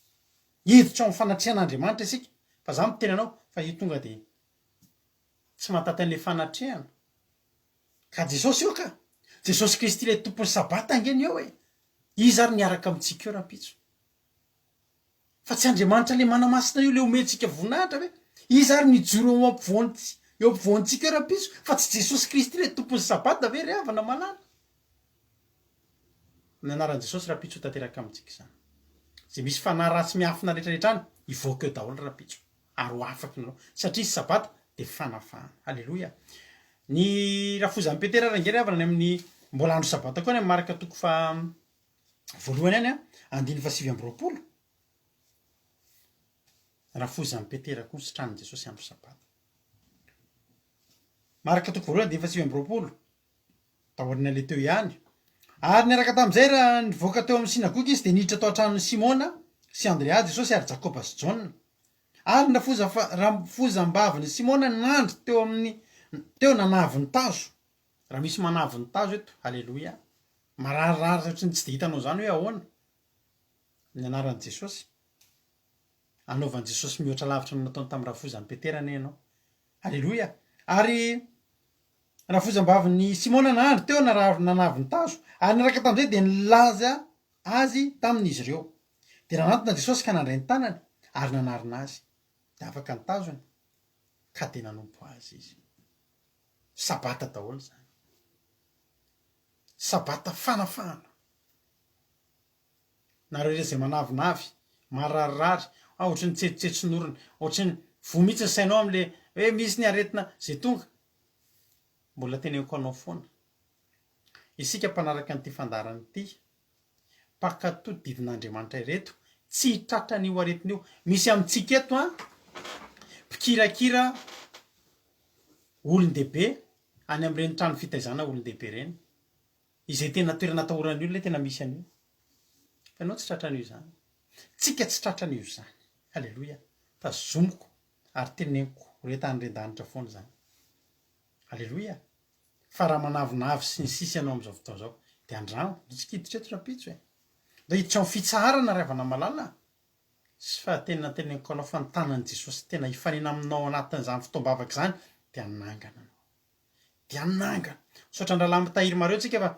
hiditra ao amin'ny fanatrihan'Andriamanitra isika fa za miteny anao fa io tonga de tsy mahatanty an'le fanatrehana ka Jesosy io ka Jesosy Kristy le tompon'ny sabata angeny eo izy ary niaraka amintsika eo rapitso fa tsy Andriamanitra le manamasina io le omentsika voninahitra hoe izy ary mijoro eo ampovoantsika eo rapitso fa tsy Jesosy Kristy le tompon'ny sabata ve ry havana malala ny anaran'i Jesosy rapitso tanteraka amintsika zany zay misy fanahy ratsy miafina rehetrarehetrany ivoaka eo daholo rapitso ary ho afaky nanao satria izy sabata de fanafahana halleloia ny rafozan'ny Petera rangery havana ny amin'ny mbola andro sabata koa ny amin'ny marika toko fa voalohany any andiny fa 7 rafozan'ny Petera koa sitranin'i Jesosy andro sabata marika toko voalohany andiny fa 7 taorina le teo ihany ary niaraka tam'izay raha nivoaka teo amin'ny sinagogy izy de niditra tao an-tranon'ny Simona sy Andrea Jesosy ary Jakoba sy Jaona ary rafozam-baviny Simona nandry teo nanavy ny tazo raha misy manavy ny tazo eto halleloia mararirary satria tsy de hitanao zany hoe ahoana ny anaran'i Jesosy anaovan'i Jesosy mihoatra lavitra no nataony tamin'ny rafozan'ny Petera ne ianao halleloia ary rafozam-baviny Simona nandry teo nanavy ny tazo ary niaraka tam'izay de nilaza azy tamin'izy ireo de nanantona Jesosy ka nandray ny tanany ary nanarina azy de afaka ny tazony ka de nanompo azy izy sabata daholo zany sabata fanafahana nareo re zay manavinavy mararirary ohatry ny tsetritsetsin'orona ohatry ny vomitsy ny sainao am'le hoe misy ny aretina zay tonga mbola teneniko anao foana isika mpanaraka n'ity fandarany ity mpakato didin'Andriamanitra ireto tsy tratran'io aretina io misy amintsika eto mpikirakira olon-dehibe any am'ireny trano fitaizana olon-dehibe reny izay tena toerana atahoran'io le tena misy an'io fa ianao tsy tratran'io zany tsika tsy tratran'io zany halleloia tazomiko ary teneniko retany ren-danitra foana zany halleloia fa raha manavinavy sy ny sisy ianao am'izao fotoana zao de andrano tsika hiditra eto rapitso da hiditra amin'ny fitsarana ry havana malala sy fa tena teneniko anao fa ny tanan'i Jesosy tena hifanena aminao anatin'izany fotoam-bavaka zany de anangana anao de ananga misaotra andralahy mitahiry mareo tsika fa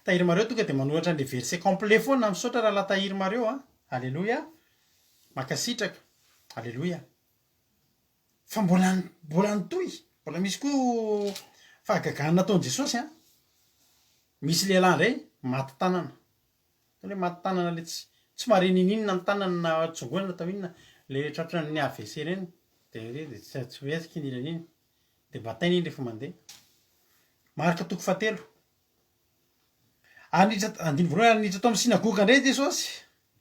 tahiry mareo tonga de manoratra an'le verset complet foana misaotra raha la tahiry mareo a alleloia makasitraka alleloia fa mbola nitoy mbola misy koa fahagagana nataon'i Jesosy a misy lehilahy indray maty tanana hoe maty tanana le tsy mare nininona ny tanana na tsongoana tao inona le tratran'ny AVC reny de tsy hoezika iny ilany iny de batainy iny rehefa mandeha marika toko fahatelo andiny voalohany aniditra tao amin'ny sinagoga indray Jesosy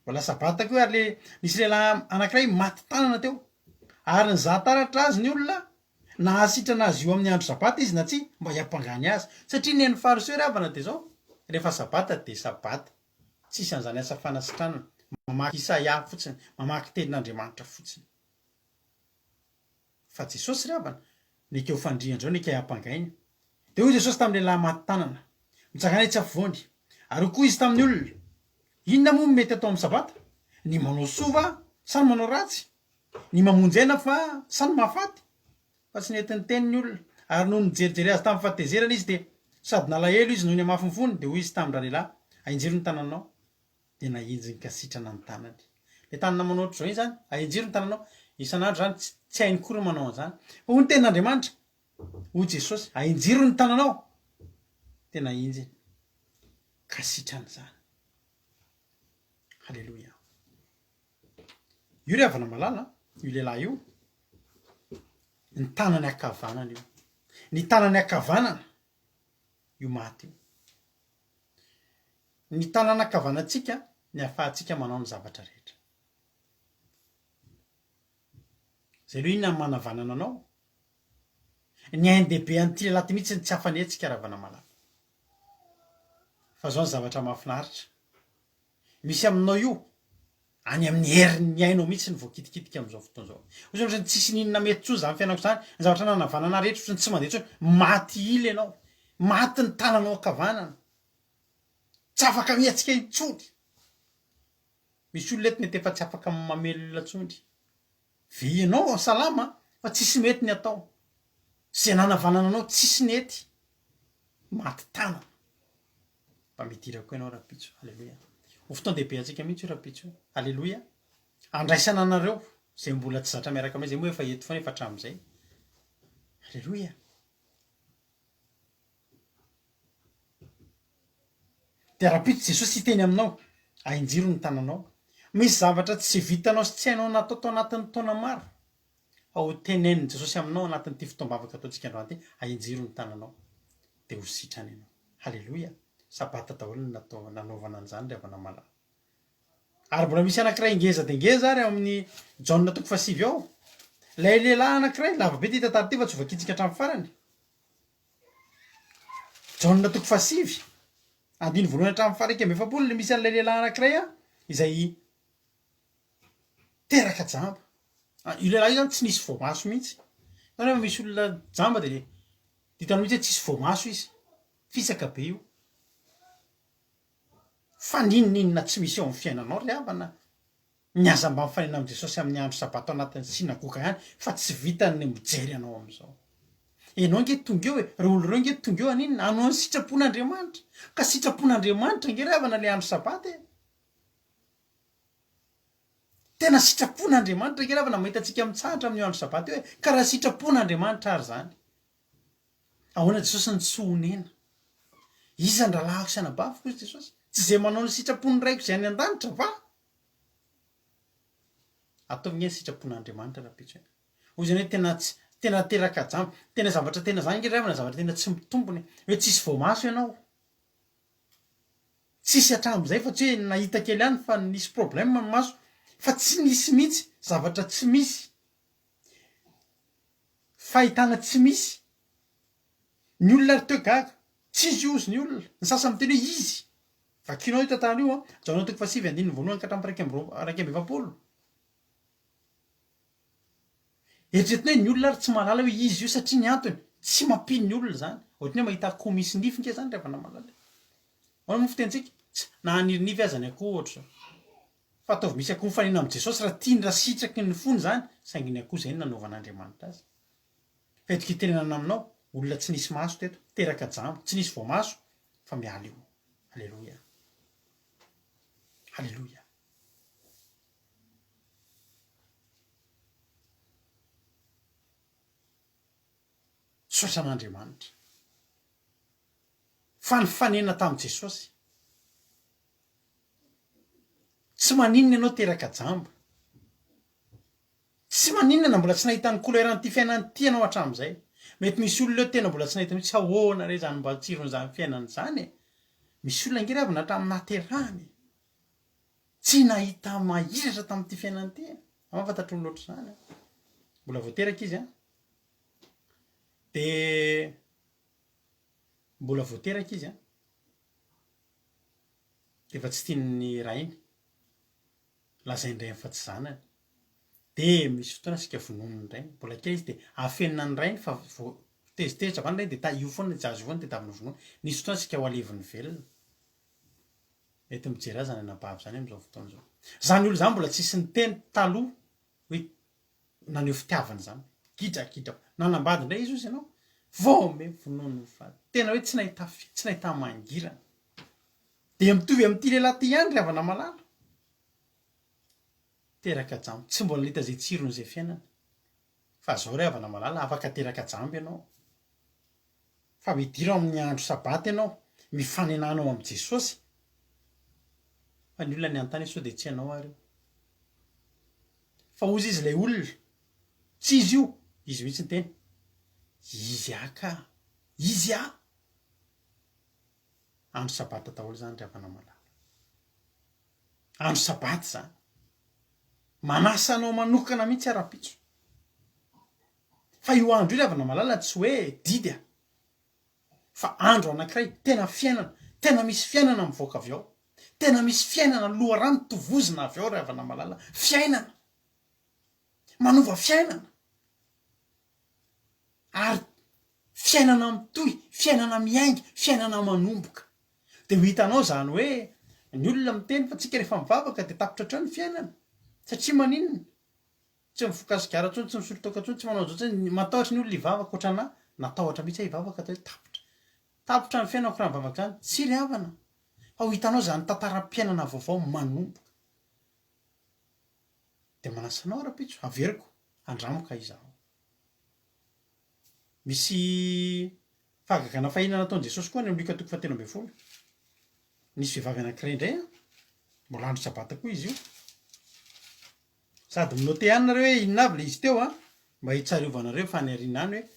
mbola sabata koa ary le nisy lehilahy anankiray maty tanana teo ary nizahataratra azy ny olona na hasitrana azy io amin'ny andro sabata izy na tsy mba hiampangany azy satria neny fariseo ry havana de zao rehefa sabata de sabata tsisy an'izany asa fanasitranana mamaky Isaia fotsiny mamaky tenin'Andriamanitra fotsiny fa Jesosy ry havana nekeo fandriandrao neka hiampangainy de hoy Jesosy tamin'ny lehilahy maty tanana mitsangana tsy afovoany ary koa izy tamin'ny olona inona moa mety atao amin'ny sabata ny manao sova sa ny manao ratsy ny mamonjena fa sa ny mahafaty fa tsy netiny teny ny olona ary noho nijerijery azy tamin'ny fahatezerana izy de sady nalahelo izy noho ny amafiny fony de hoy izy tamin'ny lehilahy ahinjiro ny tananao de nahinjy ny kasitrana ny tanany le tanana manao ohatr' zao iny zany ahinjiro ny tananao isan'andro zany tsy hainy kory manao an'izany fa hoy ny tenin'Andriamanitra hoy Jesosy ahinjiro ny tananao tena injy kasitrana zany halleloia io ry havana malala io lehilahy io ny tanany akavanana io ny tanany akavanana io maty io ny tanana akavanantsika ny ahafahantsika manao ny zavatra rehetra zay loha inona ny manavanana anao ny haindehibe an'ity lelaty mihitsy ny tsy hafanetsika ravana malala fa zao ny zavatra mahafinaritra misy aminao io any amin'ny herin'ny ainao mihitsy ny voakitikitika amin'izao fotoana zao ozy ohatrany tsisy ninona mety tso zany fiainako zany ny zavatra nanavanana rehetra otrany tsy mandeha tsony maty ily ianao maty ny tananao akavanana tsy afaka miatsika intsony misy olo lety mety efa tsy afaka mamelona tsony ve ianao salama fa tsisy mety ny atao zay nanavanana anao tsisy nety maty tanana mba midirako ianao rapitso alleloia ho fotoan-dehibe atsika mihitsy io rapitso alleloia andraisana anareo zay mbola tsy zatra miaraka am'zay zay moa efa eto foana efa hatram'izay alleloia de rapitso Jesosy hiteny aminao ahinjiro ny tananao misy zavatra tsy vitanao sy tsy hainao natao tao anatin'ny taona maro ao teneniny Jesosy aminao anatin'ity fotoam-bavaka ataontsika androany ty ahinjiro ny tananao de ho sitrany ianao halleloia sabata daholo ny natao nanaovana an'izany ry havana malala ary mbola misy anankiray ngeza de ngeza ary amin'ny Jaona toko fasivy ao lay lehilahy anankiray lavabe ty tantara ty fa tsy voakitsika hatramin'ny farany Jaona toko fasivy andiny voalohany hatramin'ny faraika amby efapolo le misy an'ilay lehilahy anankiray a izay teraka jamba io lehilahy io zany tsy nisy voamaso mihitsy zany hoe misy olona jamba de ditanao mihitsy hoe tsisy voamaso izy fisaka be io fa ninona tsy misy eo amin'ny fiainanao ry havana niaza mba mifanena am' Jesosy amin'ny andro sabata ao anatin'ny sinagoga ihany fa tsy vitany mijery anao am'izao enao nge tonga eo re olo reo nge tonga eo aninona anao ny sitrapon'Andriamanitra ka sitrapon'Andriamanitra nge ry havana le andro sabata e tena sitrapon'Andriamanitra nge ry havana mahita antsika mitsahatra amin'ny andro sabata io hoe ka raha sitrapon'Andriamanitra ary zany ahoana Jesosy ny tsy honena iza ny rahalahako sy anabaviko izy Jesosy tsy zay manao ny sitrapony raiko zay any an-danitra va ataovy ny sitrapon'Andriamanitra rapitso hoy zany hoe tena teraka jamba tena zavatra tena zany nge ry havana zavatra tena tsy mitombony hoe tsisy voamaso ianao tsisy hatram'izay fa tsy hoe nahita kely ihany fa nisy problème ny maso fa tsy nisy mihitsy zavatra tsy misy fahitana tsy misy ny olona ry teo gaga tsisy ozy ny olona ny sasany miteny hoe izy vakinao io tantarana io a Jaona toko fasivy andininy voalohany ka hatramin'ny raiky amby efapolo eritreretina hoe ny olona ary tsy mahalala hoe izy io satria ny antony tsy mampino ny olona zany ohatrany hoe mahita akoho misy nify nke zany ry havana malala ao moa fitentsika na hanirinify aza ny akoho ohatra zao fa ataovy misy akoho mifanena am' Jesosy raha tiany raha sitraky ny fony zany saingy ny akoho zay ny nanaovan'Andriamanitra azy fa eto kitenenana aminao olona tsy nisy maso teto teraka jambo tsy nisy voamaso fa miala io. Alleloia, alleloia. Soatran'Andriamanitra fa ny fanena tamin'i Jesosy tsy maninona ianao teraka jambo, tsy maninona na mbola tsy nahitany koleran'ity fiainany ty ianao hatramin'izay. Mety misy olona eo tena mbola tsy nahita mihitsy ahoana re zany mba tsiron'izany fiainany zany. Misy olona ngery avy natramin'ny nahaterahany tsy nahita mahiratra tamin'ity fiainany ty. Mahafantatry olona ohatr'izany. Mbola vao teraka izy de mbola vao teraka izy efa tsy tian'ny rainy lazaindray fa tsy zanany. De misy fotoana sika vonon'ny rainy mbola kely izy de afenina ny rainy fa vao tezitezitra avany rainy de io foana jazo foana de taviny vonoina. Nisy fotoana sika ho aleviny velona. Mety mijery azy zany anabavy zany am'izao fotoana zao. Zany olo zany mbola tsisy niteny taloha hoe naneho fitiavany zany. Gidrakidra nanambady indray izy ianao vao me vonoiny fa tena hoe tsy nahita mangirana. De mitovy amin'ity lehilahy ty ihany ry havana malala. Teraka jambo tsy mbola nahita zay tsiron'izay fiainana. Fa zao ry havana malala afaka teraka jambo ianao. Fa midira amin'ny andro sabata ianao mifanenanao amin'i Jesosy. Fa ny olona ny an-tany sao de tsy ianao ary. Fa ozy izy ilay olona tsy izy io, izy mihitsy ny teny. Izy ka, izy andro sabata daholo zany ry havana malala. Andro sabata zany. Manasa anao manokana mihitsy ara-pitso. Fa io andro io ry havana malala tsy hoe didy fa andro anankiray tena fiainana, tena misy fiainana mivoaka avy ao. Tena misy fiainana loharano tovozina avy ao ry havana malala. Fiainana. Manova fiainana. Ary fiainana mitohy, fiainana miainga, fiainana manomboka. De ho hitanao zany hoe ny olona miteny fa tsika rehefa mivavaka de tapitra hatreo ny fiainana. Satria maninona? Tsy mifoka sigara intsony, tsy misotro toaka intsony, tsy manao an'izao intsony. Matahotra ny olona hivavaka ohatrana natahotra mihitsy hivavaka atao hoe tapitra. Tapitra ny fiainako raha mivavaka zany. Tsy ry havana. Fa ho hitanao zany tantaram-piainana vaovao manomboka. De manasanao ara-pitso, averiko, andramoko izaho. Misy fahagagana fahinana nataon'i Jesosy koa ny amin'ny Luka 7:10. Nisy vehivavy anankiray indray mbola andro sabata koa izy io. Sady minote ihany nareo hoe inona avy le izy teo mba hitsarovana faneriana any hoe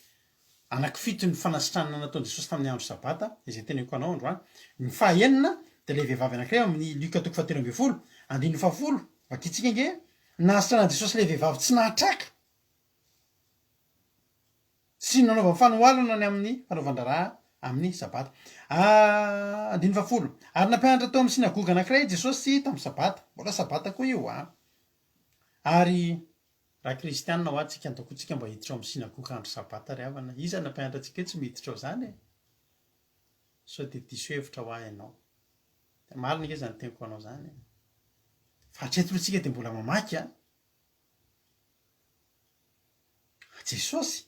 anankifito ny fanasitranana nataon'i Jesosy tamin'ny andro sabata, izay teneniko anao androany. Ny fahaenina de le vehivavy anankiray amin'ny Luka 7:10, 10:10. Vakitsika nge nasitrana Jesosy le vehivavy tsy nahatraka. Sy nanaova fanohalana ny amin'ny fanaovan-draharaha amin'ny sabata. 10:10. Ary nampianatra tao amin'ny sinagoga anankiray Jesosy tamin'ny sabata. Mbola sabata koa io Ary raha kristianina ho atsika antokotsika mba hiditra ao amin'ny sinagoga andro sabata ry havana. Iza nampianatra antsika hoe tsy miditra ao zany sao de diso hevitra ho ahy ianao. Marina nge zany teniko anao zany. Fa hatreto tsika de mbola mamaky Jesosy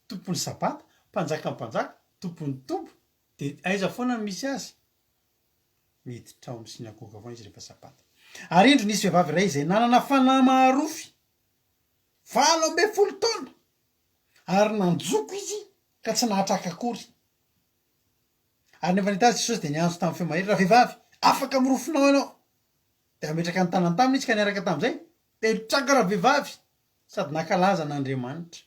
tompon'ny sabata, mpanjaka mpanjaka, tompon'ny tompo, de aiza foana misy azy? Miditra ao amin'ny sinagoga foana izy rehefa sabata. Ary indro nisy vehivavy iray izay nanana fanahy maharofy 12 taona. Ary nanjoko izy ka tsy nahatraka akory. Ary nefa nahita azy Jesosy de niantso tamin'ny feo mahery, raha vehivavy, afaka mirofinao ianao. De ametraka ny tanany taminy izy ka niaraka tamin'izay. De traka raha vehivavy sady nankalaza n'Andriamanitra.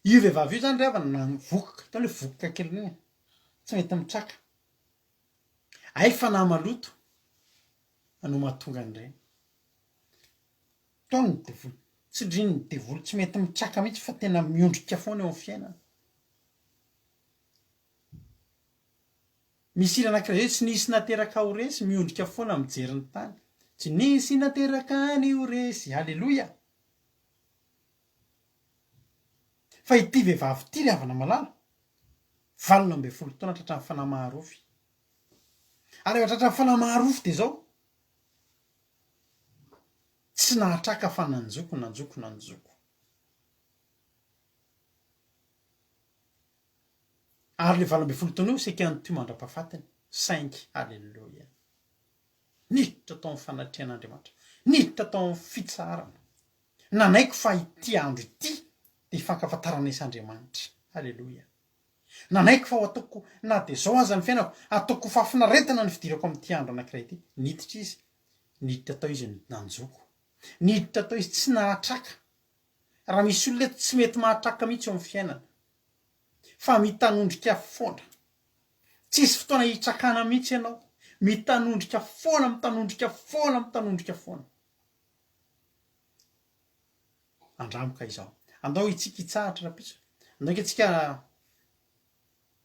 Io vehivavy io zany ry havana navokoka, tao hoe vokoka kely reny. Tsy mety mitraka. Ay fanahy maloto no mahatonga an'ireny. Taony ny devoly, tsy ndriny ny devoly tsy mety mitraka mihitsy fa tena miondrika foana eo amin'ny fiainana. Misy hira anankiray tsy nisy nateraka ho resy, miondrika foana mijery ny tany. Tsy nisy nateraka ny ho resy. Alleloia. Fa ity vehivavy ity ry havana malala 12 taona tratran'ny fanahy maharofy. Ary rehefa tratran'ny fanahy maharofy de zao tsy nahatraka fa nanjoko. ary le 20 taona io sekany ty mandra-pahafatiny 5 alleloia niditra tao amin'ny fanatrehan'andriamanitra niditra tao amin'ny fitsarana nanaiko fa ity andro ity de fankafantarana is'andriamanitra alleloia nanaiko fa ho ataoko na de zao aza ny fiainako ataoko fafinaretana ny fidirako amin'ity andro anankiray ity niditra izy niditra tao izy nanjoko niditra tao izy tsy nahatraka raha misy olona eto tsy mety mahatraka mihitsy eo amin'ny fiainana fa mitanondrika foana tsisy fotoana hitrakana mihitsy ianao mitanondrika foana mitanondrika foana mitanondrika foana andramoka izao andao itsika hitsahatra rapitso andao itsika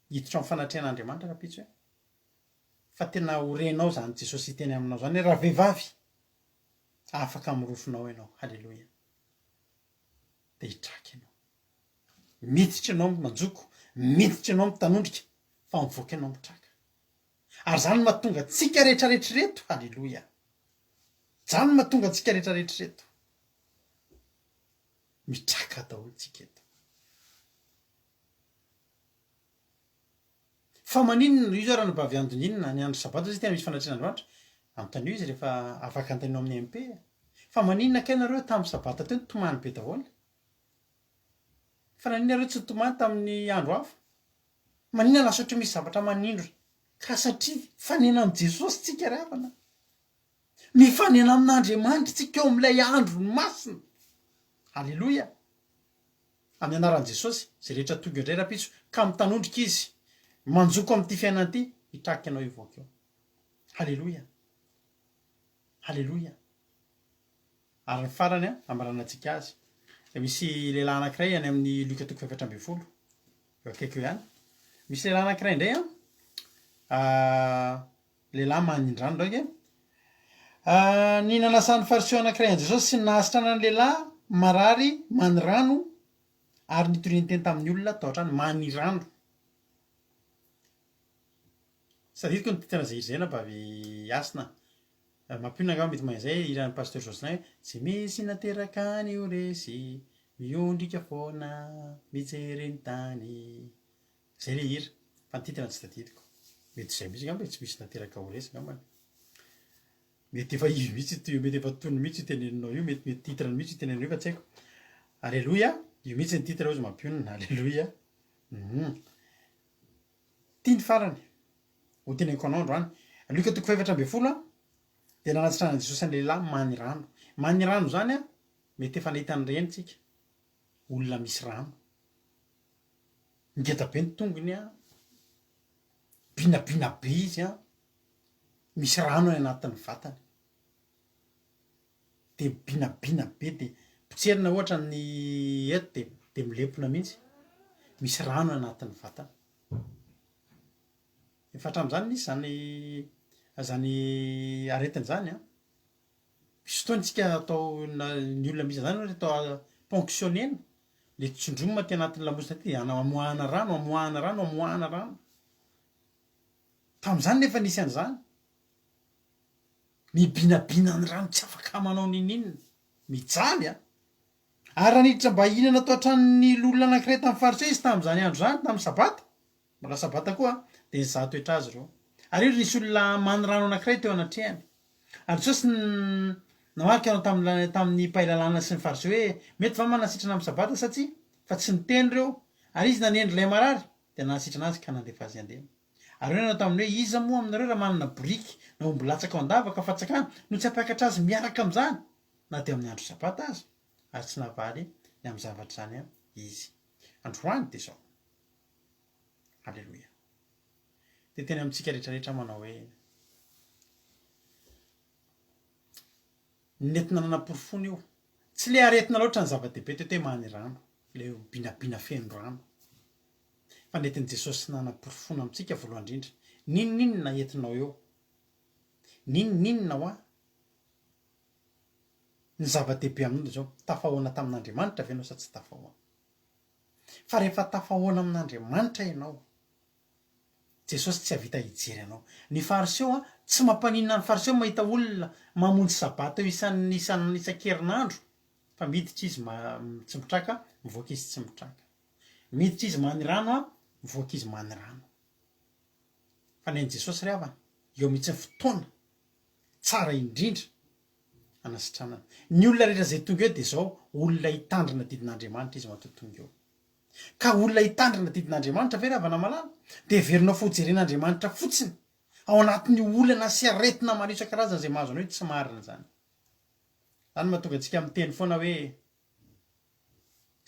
hiditra amin'ny fanatrehan'andriamanitra rapitso hoe fa tena horenao zany Jesosy teny aminao zany raha vehivavy afaka mirofinao ianao halleloia de hitraka ianao miditra ianao manjoko miditra ianao mitanondrika fa mivoaka ianao mitraka ary zany mahatonga tsika rehetrarehetra reto halleloia zany mahatonga tsika rehetrarehetra reto mitraka daholo tsika eto fa maninona io zao raha nabavy andondinina ny andro sabata izy tena misy fanatrehan'andriamanitra anontanio izy rehefa afaka antanio amin'ny MP fa maninona ka ianareo tamin'ny sabata teo tomany be daholo fa naninona reo tsy tomany tamin'ny andro hafa maninona lasa ohatra misy zavatra manindro ka satria fanena am' Jesosy tsika ry havana mifanena amin'andriamanitra tsika eo amin'ilay andro ny masina halleloia amin'ny anaran'i Jesosy zay rehetra tonga indray rapitso ka mitanondrika izy manjoko amin'ity fiainana ity hitraka ianao ivoaka eo halleloia halleloia ary ny farany amaranantsika azy de misy lehilahy anankiray any amin'ny Luka 7:20 eo akaiky eo ihany misy lehilahy anankiray indray lehilahy manindrano ndraiky ny nanasany fariseo anankiray an' Jesosy sy ny nahasitrana ny lehilahy marary manirano ary nitoriany teny tamin'ny olona tao atrany manirano sadiko ny titana zay izy na bavy asina mampionona angamba mety mahazay iran'ny pasteur Jocelyn tsy misy nateraka ny oresy miondrika foana mijereny tany zay le hira fa ny titana tsy tadidiko mety zay mihitsy angamba tsy misy nateraka oresy angambany mety efa io mihitsy io mety efa tony mihitsy iteneninao io mety titrany mihitsy iteneninao io fa tsy haiko alleloia io mihitsy ny titra ozy mampionona alleloia tiany farany ho teneniko anao androany Luka 7:20 de nanasitrana Jesosy ny lehilahy manirano zany mety efa nahita an'ireny tsika olona misy rano ngeda be ny tongony binabina be izy misy rano any anatin'ny vatany de binabina be de potserina ohatra ny eto de milepona mihitsy misy rano anatin'ny vatany efa hatram'izany nisy zany aretiny zany misy fotoana tsika atao ny olona misy zany atao ponctionnena le tsondroma ty anatin'ny lamosina ty amoahana rano tam'izany nefa nisy an'izany mibinabina ny rano tsy afaka manao ninina mijaly ary raha niditra mba hinana atao atran'ny olona anankiray tamin'ny fariseo izy tam'izany andro zany tamin'ny sabata mbola sabata koa de ny zatoetra azy reo ary io nisy olona manirano anankiray teo anatrehany ary Jesosy namarika anao tamin'ny mpailalana sy ny fariseo hoe mety va manasitrana amin'ny sabata satria fa tsy niteny reo ary izy nanendry lay marary de nanasitrana azy ka nandefa azy andeha ary eo nanao tamin'ny hoe iza moa aminareo raha manana boriky na omby latsaka ao andavaka fatsakana no tsy apakatra azy miaraka am'izany na de amin'ny andro sabata azy ary tsy navaly ny amin'ny zavatra zany izy androany de zao halleloia de teny amintsika rehetrarehetra manao hoe nentina nanam-porofony io tsy le aretina loatra ny zava-dehibe teto hoe mahany rano le binabina feno rano fa netiny Jesosy nanam-porofony amintsika voalohany indrindra ninona entinao eo ninona hoa ny zava-dehibe aminao zao tafahoana tamin'Andriamanitra ve ianao sa tsy tafahoana fa rehefa tafahoana amin'Andriamanitra ianao Jesosy tsy havita hijery anao ny fariseo tsy mampaninona ny fariseo mahita olona mamonjy sabata eo isan-kerinandro fa miditra izy tsy mitraka mivoaka izy tsy mitraka miditra izy manirano mivoaka izy many rano fa ny Jesosy ry havana eo mihitsy ny fotoana tsara indrindra anasitranana ny olona rehetra zay tonga eo de zao olona hitandrina didin'Andriamanitra izy matotonga eo ka olona hitandrina didin'Andriamanitra ve ry havana malala de heverinao fojeren'Andriamanitra fotsiny ao anatin'ny olana sy aretina maro isan-karazany zay mahazo anao hoe tsy marina zany mahatonga antsika miteny foana hoe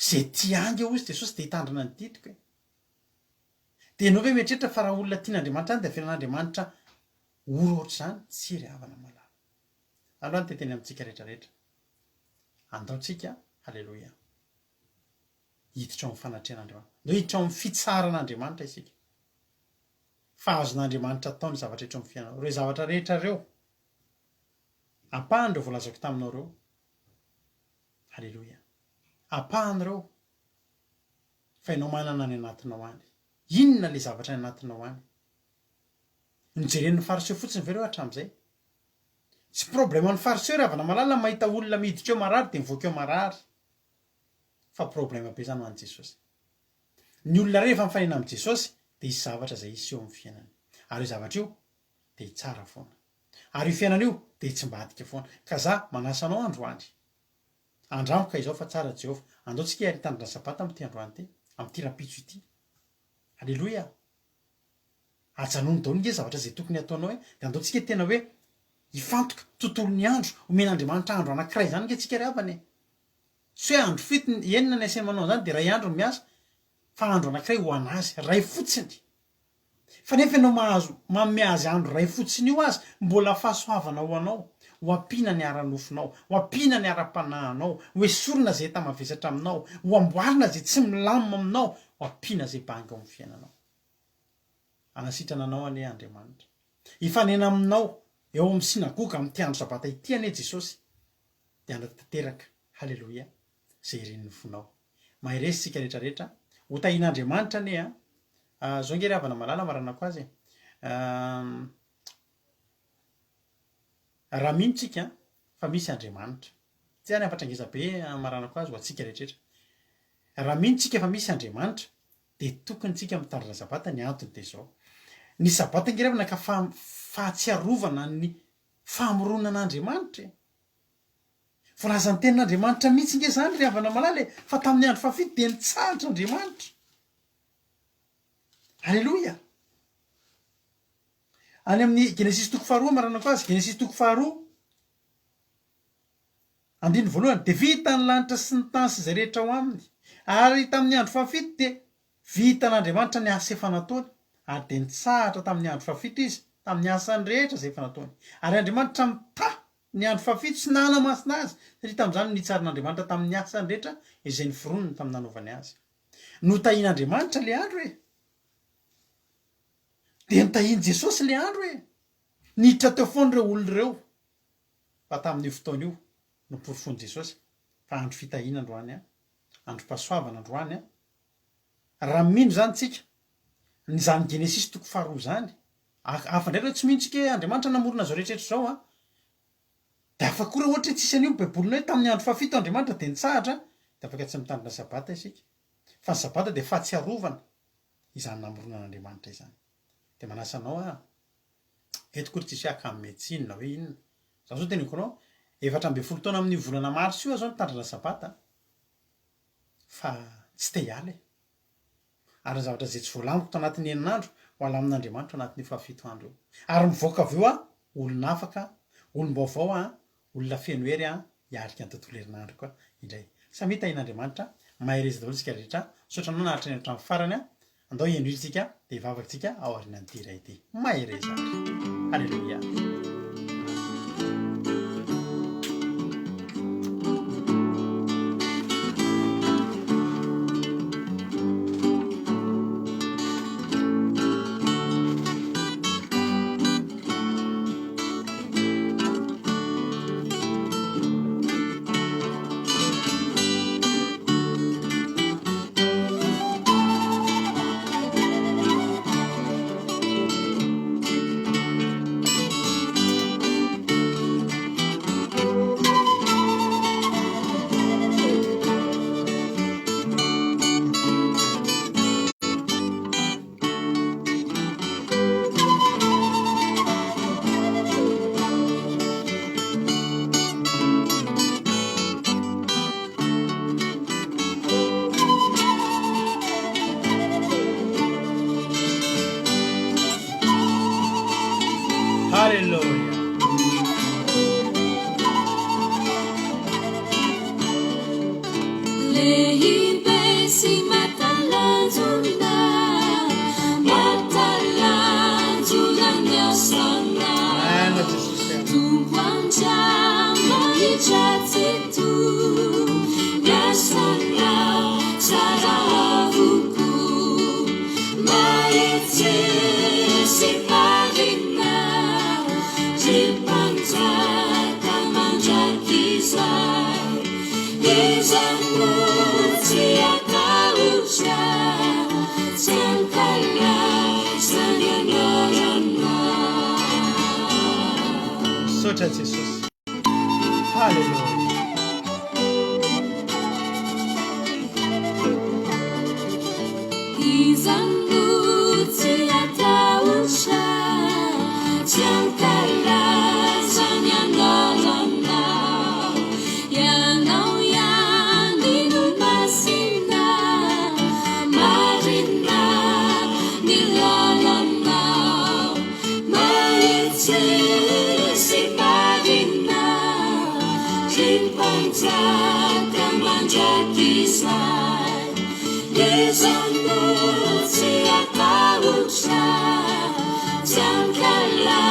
zay tiangy eo izy Jesosy de hitandrina ny ditiko de anao ve mieritreritra fa raha olona tian'Andriamanitra any de afiran'Andriamanitra oro ohatr' zany tsy ry havana malala androany teteny amintsika rehetrarehetra andaontsika halleloia hiditra ao amin'ny fanatrehan'Andriamanitra no hiditra ao amin'ny fitsaran'Andriamanitra isika fahazon'Andriamanitra atao ny zavatra rehetra amin'ny fiainana reo zavatra rehetra reo apahany reo voalazako taminao reo halleloia apahany reo fa ianao manana ny anatinao any inona le zavatra ny anatinao any nijeren'ny fariseo fotsiny ve reo hatramin'izay tsy problème ny fariseo ry havana malala mahita olona miditra eo marary de mivoaka eo marary fa problème be zany ho an'i Jesosy ny olona rehefa mifanena amin'i Jesosy de isy zavatra zay isy eo amin'ny fiainany ary io zavatra io de hitsara foana ary io fiainana io de hitsim-badika foana ka za manasanao androany andramoko ka izao fa tsara Jehova andaontsika hitandrina sabata amin'ity androany ty amin'ity rapitso ity halleloia ajanony daholo nge zavatra zay tokony ataonao de andaontsika tena hoe hifantoka tontolon'ny andro omen'Andriamanitra andro anankiray zany nge tsika ry havany sy hoe andro fito enina ny aseny manao zany de ray andro miasa fa andro anankiray ho anazy ray fotsiny fa nefa ianao mahazo manome azy andro ray fotsiny io azy mbola fahasoavana ho anao ho ampina ny ara-nofinao ho ampina ny ara-panahinao ho esorina zay tamavesatra aminao ho amboarina zay tsy milamina aminao ho ampina zay banga amin'ny fiainanao anasitrana anao ane Andriamanitra hifanena aminao eo amin'ny sinagoga amin'ity andro sabata ity ane Jesosy de andratanteraka halleloia zay iren'ny fonao maheresy tsika rehetrarehetra ho tahin'Andriamanitra ane zao nge ry havana malala maranako azy raha mino tsika fa misy Andriamanitra tsy any afatra ngeza be maranako azy ho atsika rehetrarehetra raha mino tsika fa misy Andriamanitra de tokony tsika mitandrina sabata ny antony de zao ny sabata nge ry havana ka fahatsiarovana ny famoronan'Andriamanitra volazan'ny tenin'Andriamanitra mihitsy nge zany ry havana malala fa tamin'ny andro fafito de nitsahatra Andriamanitra halleloia any amin'ny Genesis toko faharoa maranako azy Genesis toko faharoa andiny voalohany de vita ny lanitra sy ny tany sy zay rehetra ao aminy ary tamin'ny andro fafito de vitan'Andriamanitra ny asa efa nataony ary de nitsahatra tamin'ny andro fafito izy tamin'ny asany rehetra zay efa nataony ary Andriamanitra mita ny andro fafito sy nanamasina azy satria tamin'izany nitsarin'Andriamanitra tamin'ny asany rehetra izay ny foroniny tamin'ny nanaovany azy notahin'Andriamanitra le andro de nitahiny Jesosy le andro niditra teo foana reo olo reo fa tamin'io fotoana io noporifon'i Jesosy fa andro fitahina androany andro-pahasoavana androany raha mino zany tsika ny zany Genesis toko faharoa zany afa ndray reo tsy mihitsika Andriamanitra namorona zao rehetrarehetra zao de afa koa raha ohatra tsisy an'io baibolina hoe tamin'ny andro fafito Andriamanitra de nitsahatra de afaka tsy mitandrina sabata isika fa ny sabata de fahatsiarovana izany namoronan'Andriamanitra izany de manasanao eto kory tsisy akametsinina hoe inona za zao teniko anao 7 taona amin'ny volana mars io zao nitandrina sabata fa tsy te hiala ary zavatra zay tsy voalamiko to anatin'ny herinandro ho ala amin'Andriamanitra anatin'ny fahafito andro ary mivoaka avy eo olona afaka olom-baovao olona feno hery hiarika ny tontolo herinandro koa indray samy tahin'Andriamanitra maherezy daholo tsika rehetra sotra anao nahatrany hatramin'ny farany andao iendritsika de hivavakantsika ao aorian'ny tira ity mahereza halleloia Simpanjaka manjakizay Izanguti atausha Sankala sanyanarana Sotra Jesus. Hallelujah. Izanguti atausha Sankala sanyanarana Yanau yaninu masina Marina nilalana Maitsi si Marina Simpanjaka manjakizay Izanguti atausha Sankala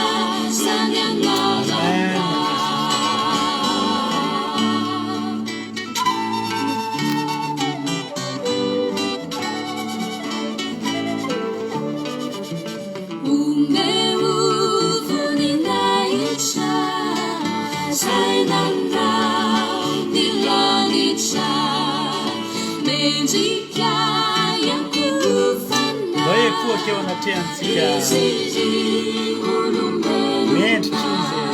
sanyanarana Umeufuninaisha Sainandau nilanisha Mendika yang kufana Wewe kuwa kiwa natia ntika. Isiri ulumenu Mend tuze.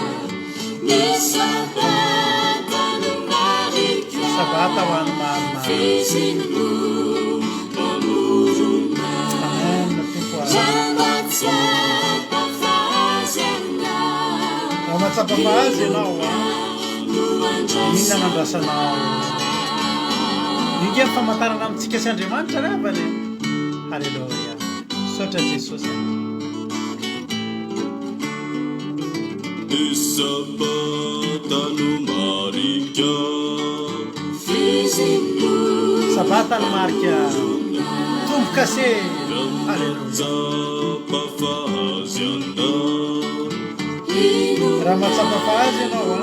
Nisabata numarika Sabata wan mama. Fizinu namuruna Amen. Napikwa. Jambatsa pafazana Wamatsapa maazi nao wa. Minna mandrasa nao. Ingia famatana amtsika sy Andriamanitra ravany. Hallelujah. Sotra Jesus. Sabata no marika Fizinu Sabata no marika. Tumboka se. Hallelujah. Zapa faziana Raha matsapa fahazy ianao a.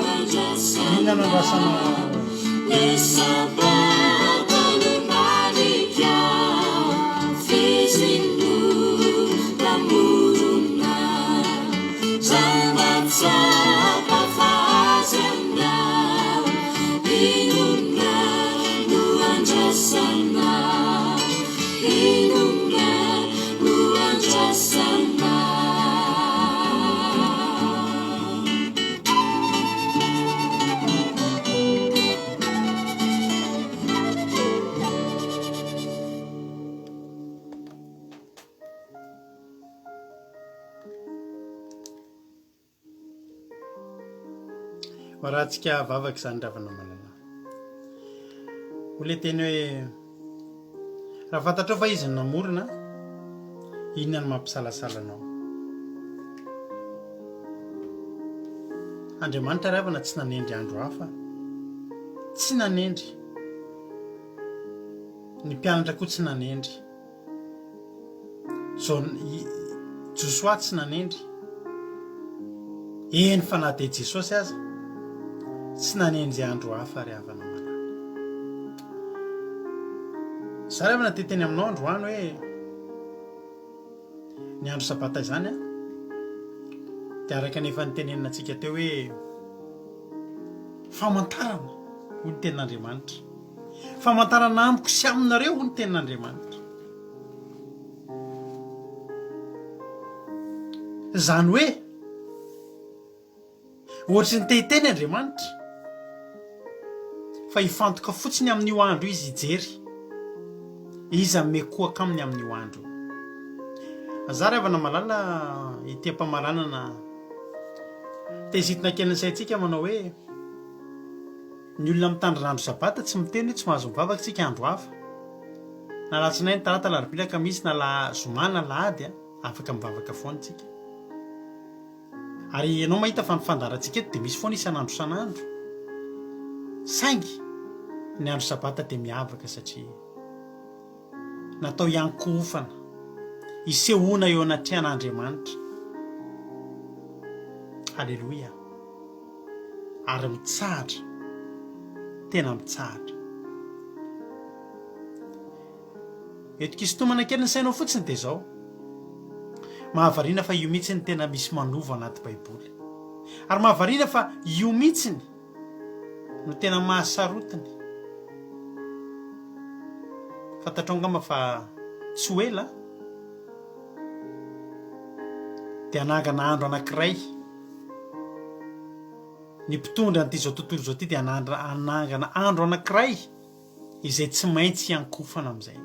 Minna mandrasa nao. Nisabata numarika Fizinu namuruna Jambatsa pafazana Inunga nuandrasana Inunga nuandrasana Rahantsika vavaka izany ravana malala. Ole teny hoe raha fantatrao fa izy no namorona, inona no mampisalasala anao? Andriamanitra ravana tsy nanendry andro hafa, tsy nanendry. Ny mpianatra koa tsy nanendry. Josoa tsy nanendry. Eny fa na dia Jesosy aza tsy nanendry andro hafa ry havana malala. Za ravana teteny aminao androany hoe ny andro sabata izany a dia araka nefa nytenenina antsika teo hoe famantarana ho ny tenin'Andriamanitra, famantarana amiko sy aminareo ho ny tenin'Andriamanitra. Zany hoe ohatry ny tehiteny Andriamanitra fa hifantoka fotsiny amin'io andro izy hijery iza mekoaka aminy amin'io andro. Za ravana malala ity-pamaranana tezitina kely ny saintsika manao hoe ny olona mitandrina andro sabata tsy miteny hoe tsy mahazo mivavaka tsika andro hafa. Na latsinainy, talata, larobia, kamisy na zoma na lahady afaka mivavaka foana tsika. Ary ianao mahita fa ny fandarantsika eto dia misy foana isan'andro isan'andro. Saingy ny andro sabata dia miavaka satria natao iankofana isehoana eo anatrehan'Andriamanitra. Halleluja. Ary mitsahatra, tena mitsahatra. Eto kisontomana kely ny sainao fotsiny dia izao, mahavariana fa io mihitsy ny tena misy manova anaty Baiboly. ary mahavariana fa io mihitsiny no tena mahasarotiny. Fantatrao angamba fa tsy ho ela dia hanangana andro anankiray ny mpitondra n'ity zao tontolo zao ity dia hanangana andro anankiray izay tsy maintsy iankofana amin'izay,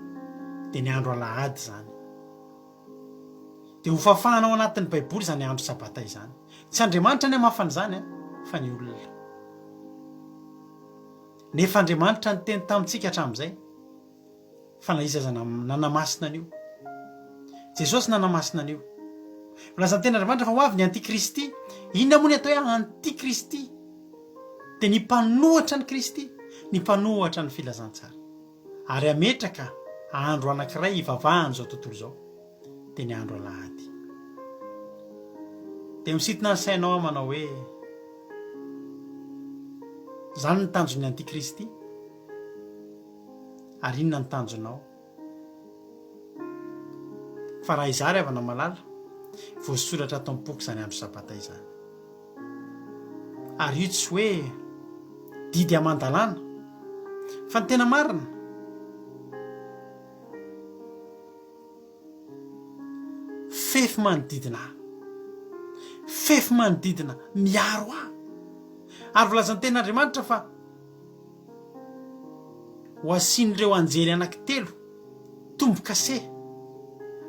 dia ny andro alahady zany. Dia ho fafana ao anatin'ny baiboly izany andro sabata izany. Tsy Andriamanitra ny hamafana izany fa ny olona. Nefa Andriamanitra ny teny tamintsika hatramin'izay fa na iza zana nanamasina an'io. Jesosy nanamasina an'io. Milaza ny teny Andriamanitra fa ho avy ny antikristy. Inona moa ny atao hoe antikristy? Dia ny mpanohatra ny Kristy, ny mpanohatra ny filazantsara. Ary ametraka andro anankiray ivavahany zao tontolo zao, dia ny andro alahady. Dia misintona ny sainao manao hoe zany ny tanjon'ny antikristy, ary inona ny tanjonao? Fa raha izary avana malala voasoratra atao am-boky izany andro sabata izany. Ary io tsy hoe didy aman-dalàna fa ny tena marina. Fefy manodidina ahy, fefy manodidina miaro ahy. Ary volazan'ny ten'Andriamanitra fa ho asian'ireo anjely anankitelo tombo-kase,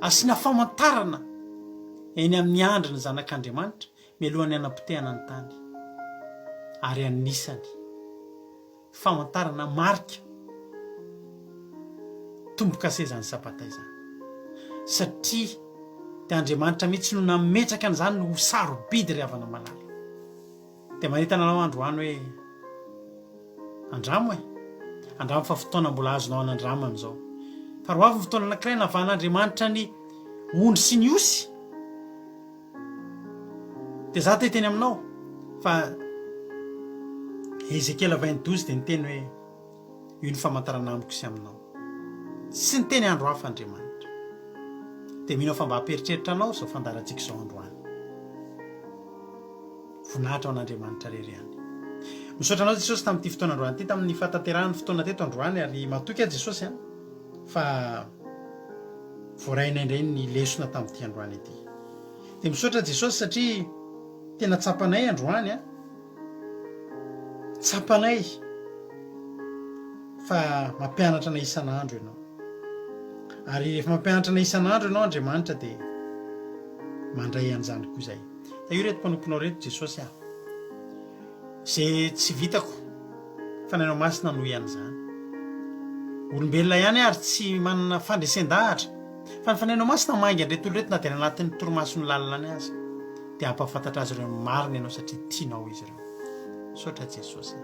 asiana famantarana eny amin'ny andry ny zanak'Andriamanitra mialohan'ny hanapotehana ny tany. Ary anisany famantarana marika tombo-kase zany sabata izany, satria dia Andriamanitra mihitsy no nametraka an'izany ho sarobidy ry havana malala. Dia mahita anao androany hoe andramo andramo fa fotoana mbola azonao anandramo amin'izao. Fa ro avy ny fotoana anankiray navahan'Andriamanitra ny ondry sy ny osy. Dia za te teny aminao fa Ezekiel 22 dia niteny hoe io ny famantarana amiko sy aminao. Tsy niteny andro hafa Andriamanitra. Dia mino fa mba hamperitreritra anao zao fandarantsika izao androany. Voninahitra ao an'Andriamanitra rery ihany. Misaotra anao Jesosy tamin'ity fotoana androany ity, tamin'ny fatanterahany fotoana teto androany, ary matoky a Jesosy fa voaraina indray ny lesona tamin'ity androany ity. Dia misaotra Jesosy satria tena tsapanay androany tsapanay fa mampianatra na isan'andro ianao. Ary rehefa mampianatra na isan'andro ianao Andriamanitra dia mandray an'izany koa izay. Da io reto mpanomponao reto Jesosy izay tsy vitako fa nainao masina noho ihan'izany. Olombelona ihany ary tsy manana fandresen-dahatra, fa ny fanainao masina mainga an'ireto olo reto na dia anatin'ny torimason'ny lalina any azy, dia hampafantatra azy ireo marina ianao satria tianao izy ireo. Misaotra Jesosy.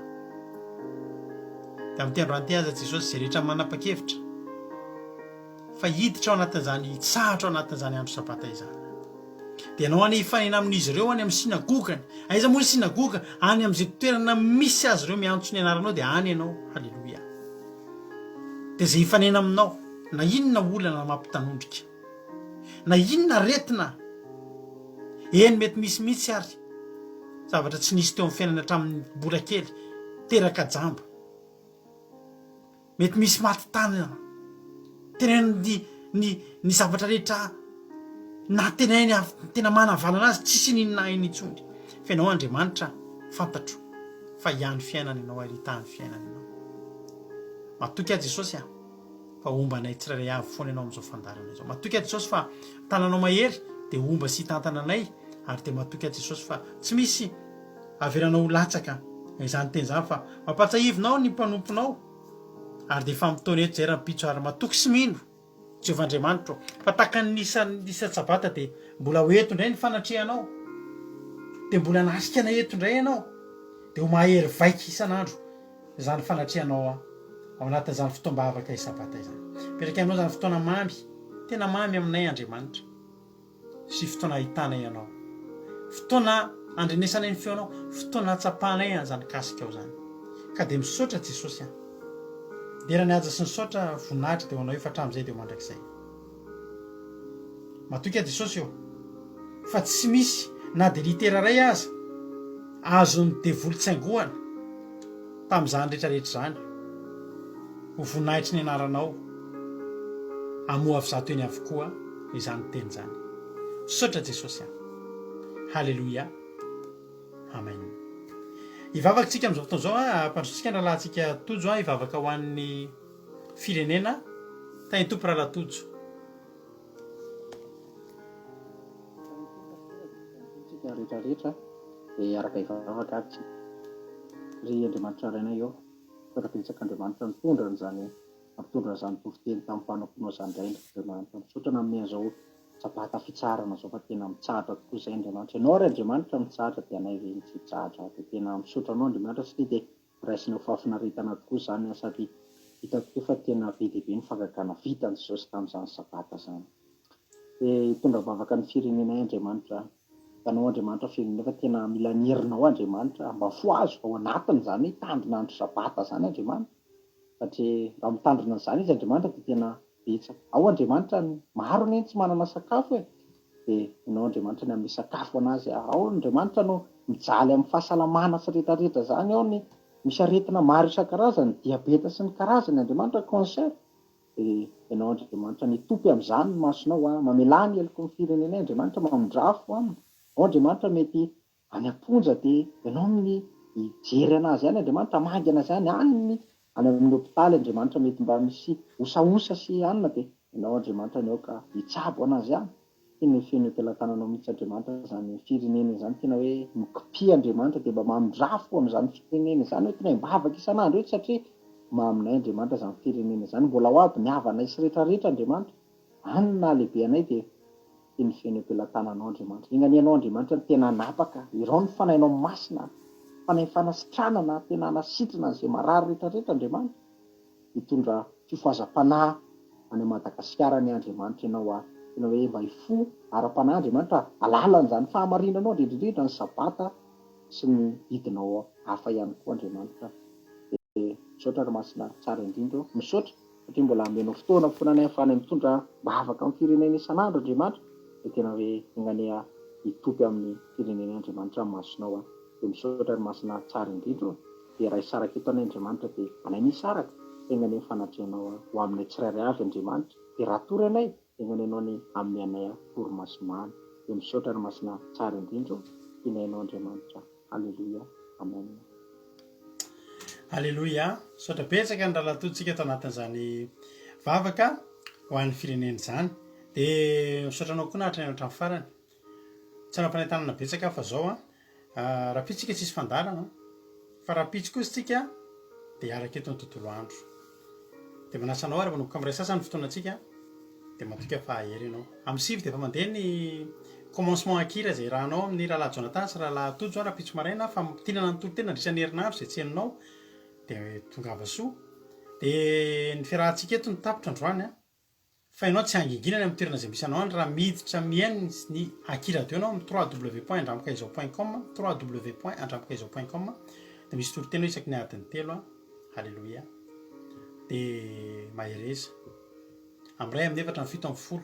Dia amin'ity androany ity aza Jesosy izay rehetra manapa-kevitra fa hiditra ao anatin'izany, tsahatra ao anatin'izany andro sabata izany. Dia ianao any hifanena amin'izy ireo any amin'ny sinagogany. Aiza moa ny sinagoga? Any amin'izay toerana misy azy ireo miantso ny anaranao dia any ianao. Halleloia. Dia izay hifanena aminao, na inona olana mampitanondrika, na inona retina, eny mety misy mihitsy ary zavatra tsy nisy teo amin'ny fiainana hatramin'ny mbola kely, teraka jamba, mety misy maty tany, teneny ny zavatra rehetra na tena manavalana azy tsisy ninona iny intsony. Fa ianao Andriamanitra fantatro fa ihany fiainana ianao, ahitany fiainana ianao. Matoky a Jesosy fa ombanay tsirairay avy foana ianao amin'izao fandarana izao. Matoky a Jesosy fa tananao mahery dia omba sy tantananay, ary dia matoky a Jesosy fa tsy misy averanao latsaka izany teny izany, fa mampatsahivinao ny mpanomponao, ary dia efa mitony eto zay raha mpitso ary matoky sy mino Jehovah Andriamanitra. Fa tahaka ny isa-sabata dia mbola ho eto indray ny fanatrehanao, dia mbola nasika na eto indray ianao, dia ho mahery vaika isan'andro izany fanatrehanao ao anatin'izany fotoam-bavaka isa-sabata izany. Petraka aminao izany fotoana mamy, tena mamy aminay Andriamanitra, sy fotoana ahitanay ianao, fotoana andrenesanay ny feonao, fotoana hatsapanay an'izany kasika ao izany. Ka dia misaotra Jesosy dera ny aja sy ny saotra voninahitra dia ho anao io, fa hatramin'izay dia ho mandrakizay. Matoky a Jesosy eo fa tsy misy na dia litera ray aza azony devolotsaingohana tamin'izany rehetrarehetra zany ho voninahitry ny anaranao amoa avy zato eny avokoa izany teny zany. Sotra Jesosy a. Halleloia. Amen. Ivavakantsika amin'izao fotoana zao a, mpandrotsika ny rahalahintsika tojo a, ivavaka ho an'ny firenena tany tompo rahalahy tojo. Rehetrarehetra dia araka ivavaka aby ry Andriamanitra rainay eo firapisaka Andriamanitra mitondra n'izany mampitondra zany toviteny tamin'ny mpanampinao zany indray Andriamanitra misaotra amin'ny zao sabata fitsarana zao fa tena mitsahatra tokoa izay Andriamanitra. Ianao ry Andriamanitra mitsahatra dia anay ve tsy hitsahatra dia tena misaotra anao Andriamanitra satria dia raisinao fahafinaretana tokoa zany sady hita tokoa fa tena be dia be ny fangakana vitany Jesosy tamin'izany sabata zany. Dia hitondra bavaka ny firenenay Andriamanitra. Tanao Andriamanitra firenena fa tena mila nyherinao Andriamanitra mba foazo ao anatiny zany tandrina andro sabata zany Andriamanitra. Satria raha mitandrina an'izany izy Andriamanitra dia tena betsaka. Ao Andriamanitra maro ny tsy manana sakafo dia ianao Andriamanitra ny amin'ny sakafo anazy. Ao Andriamanitra no mijaly amin'ny fahasalamana sy rehetrarehetra zany ao ny misy aretina maro isan-karazany, diabeta sy ny karazany Andriamanitra cancer. Dia ianao Andriamanitra ny topy amin'izany ny masonao mamelany heliko ny firenenay Andriamanitra mamondrafo aminy. Ao Andriamanitra mety any amponja dia ianao ny hijery anazy ihany Andriamanitra mangy anazy ihany any amin'ny hopitaly Andriamanitra mety mba misy osaosa sy anina dia ianao Andriamanitra ny ao ka hitsabo anazy ihany. Tena feno am-pelantananao mihitsy Andriamanitra zany firenena zany tena hoe mikopia Andriamanitra dia mba mamondrafo amin'izany firenena zany hoe tena hivavaka isan'andro hoe satria maminay Andriamanitra zany firenena zany mbola ho avy mihavanay sy rehetrarehetra Andriamanitra. Any na lehibe anay dia tena feno am-pelantananao Andriamanitra. Inganianao Andriamanitra tena napaka irao ny fanahinao masina fanay fanasitranana tena anasitrana izay marary rehetrarehetra Andriamanitra. Hitondra fifohazam-panahy any Madagasikara ny Andriamanitra ianao tena hoe mba hifo ara-panahy Andriamanitra alalan'izany fahamarinanao indrindrindrindra ny sabata sy ny didinao hafa ihany koa Andriamanitra. Dia misaotra masina tsara indrindra misaotra satria mbola amenao fotoana fonanay ahafahanay mitondra bavaka amin'ny firenena isan'andro Andriamanitra. Dia tena hoe inganea hitopy amin'ny firenena Andriamanitra masonao dia misaotra masina tsara indrindra dia raha isaraka eto anay Andriamanitra dia anay nisaraka inganea fanatrehanao ho aminay tsirairay avy Andriamanitra. Dia raha tory anay inganenao ny amin'ny anay toromasimamy dia misaotra masina tsara indrindra inainao Andriamanitra. Halleluia. Amen. Halleluia. Misaotra betsaka ny rahalatontsika eto anatin'izany vavaka ho an'ny firenena izany. Dia misaotra anao koa nahatra ny hatramin'ny farany. Tsy anam-panentanana betsaka fa zao raha pitsika tsisy fandarana fa raha pitsy kosa tsika dia araka eto ny tontolo andro. Dia manasa anao ary manomboka amin'ny ray sasany fotoana antsika dia matoka fahahery ianao. Amin'ny sivy dia efa mandeha ny commencement akira izay rahanao amin'ny rahalahy Jonathan sy rahalahy Tojo raha pitsy maraina fa tinana ny toro tena andrisan'ny herinandro izay tsy henonao dia tonga avasoa. Dia ny fiarahantsika eto ny tapitra androany fa ianao tsy hanginginana amin'ny toerana izay misy anao any raha miditra mihaino ny akira radio anao amin'ny www.andramakaizao.com www.andramakaizao.com dia misy toriteny isaky ny adiny 3. Halleluia. Dia mahereza amin'ray amin'ny 7:70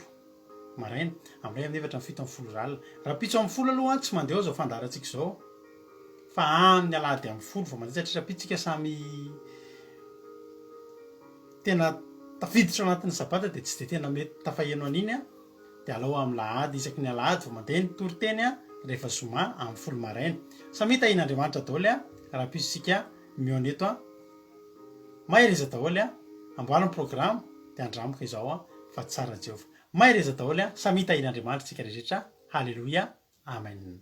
maraina, amin'ray amin'ny 7:70 ralina. Raha pitso amin'ny folo aloha tsy mandeha ao zao fandarantsika zao fa amin'ny alahady amin'ny folo vao mandeha satria pitsika samy tena tafiditra anatin'ny sabata dia tsy dia tena mety tafaheno an'iny dia alao amin'ny lahady isaky ny alahady vao mandeha ny toriteny rehefa zoma amin'ny folo maraina. Samy tahin'Andriamanitra daholo raha pisitsika mioneto mahereza daholo amboariny programme dia andramaka izao fa tsara Jehova. Mahereza daholo samy tahin'Andriamanitra tsika rehetra. Halleluia. Amen.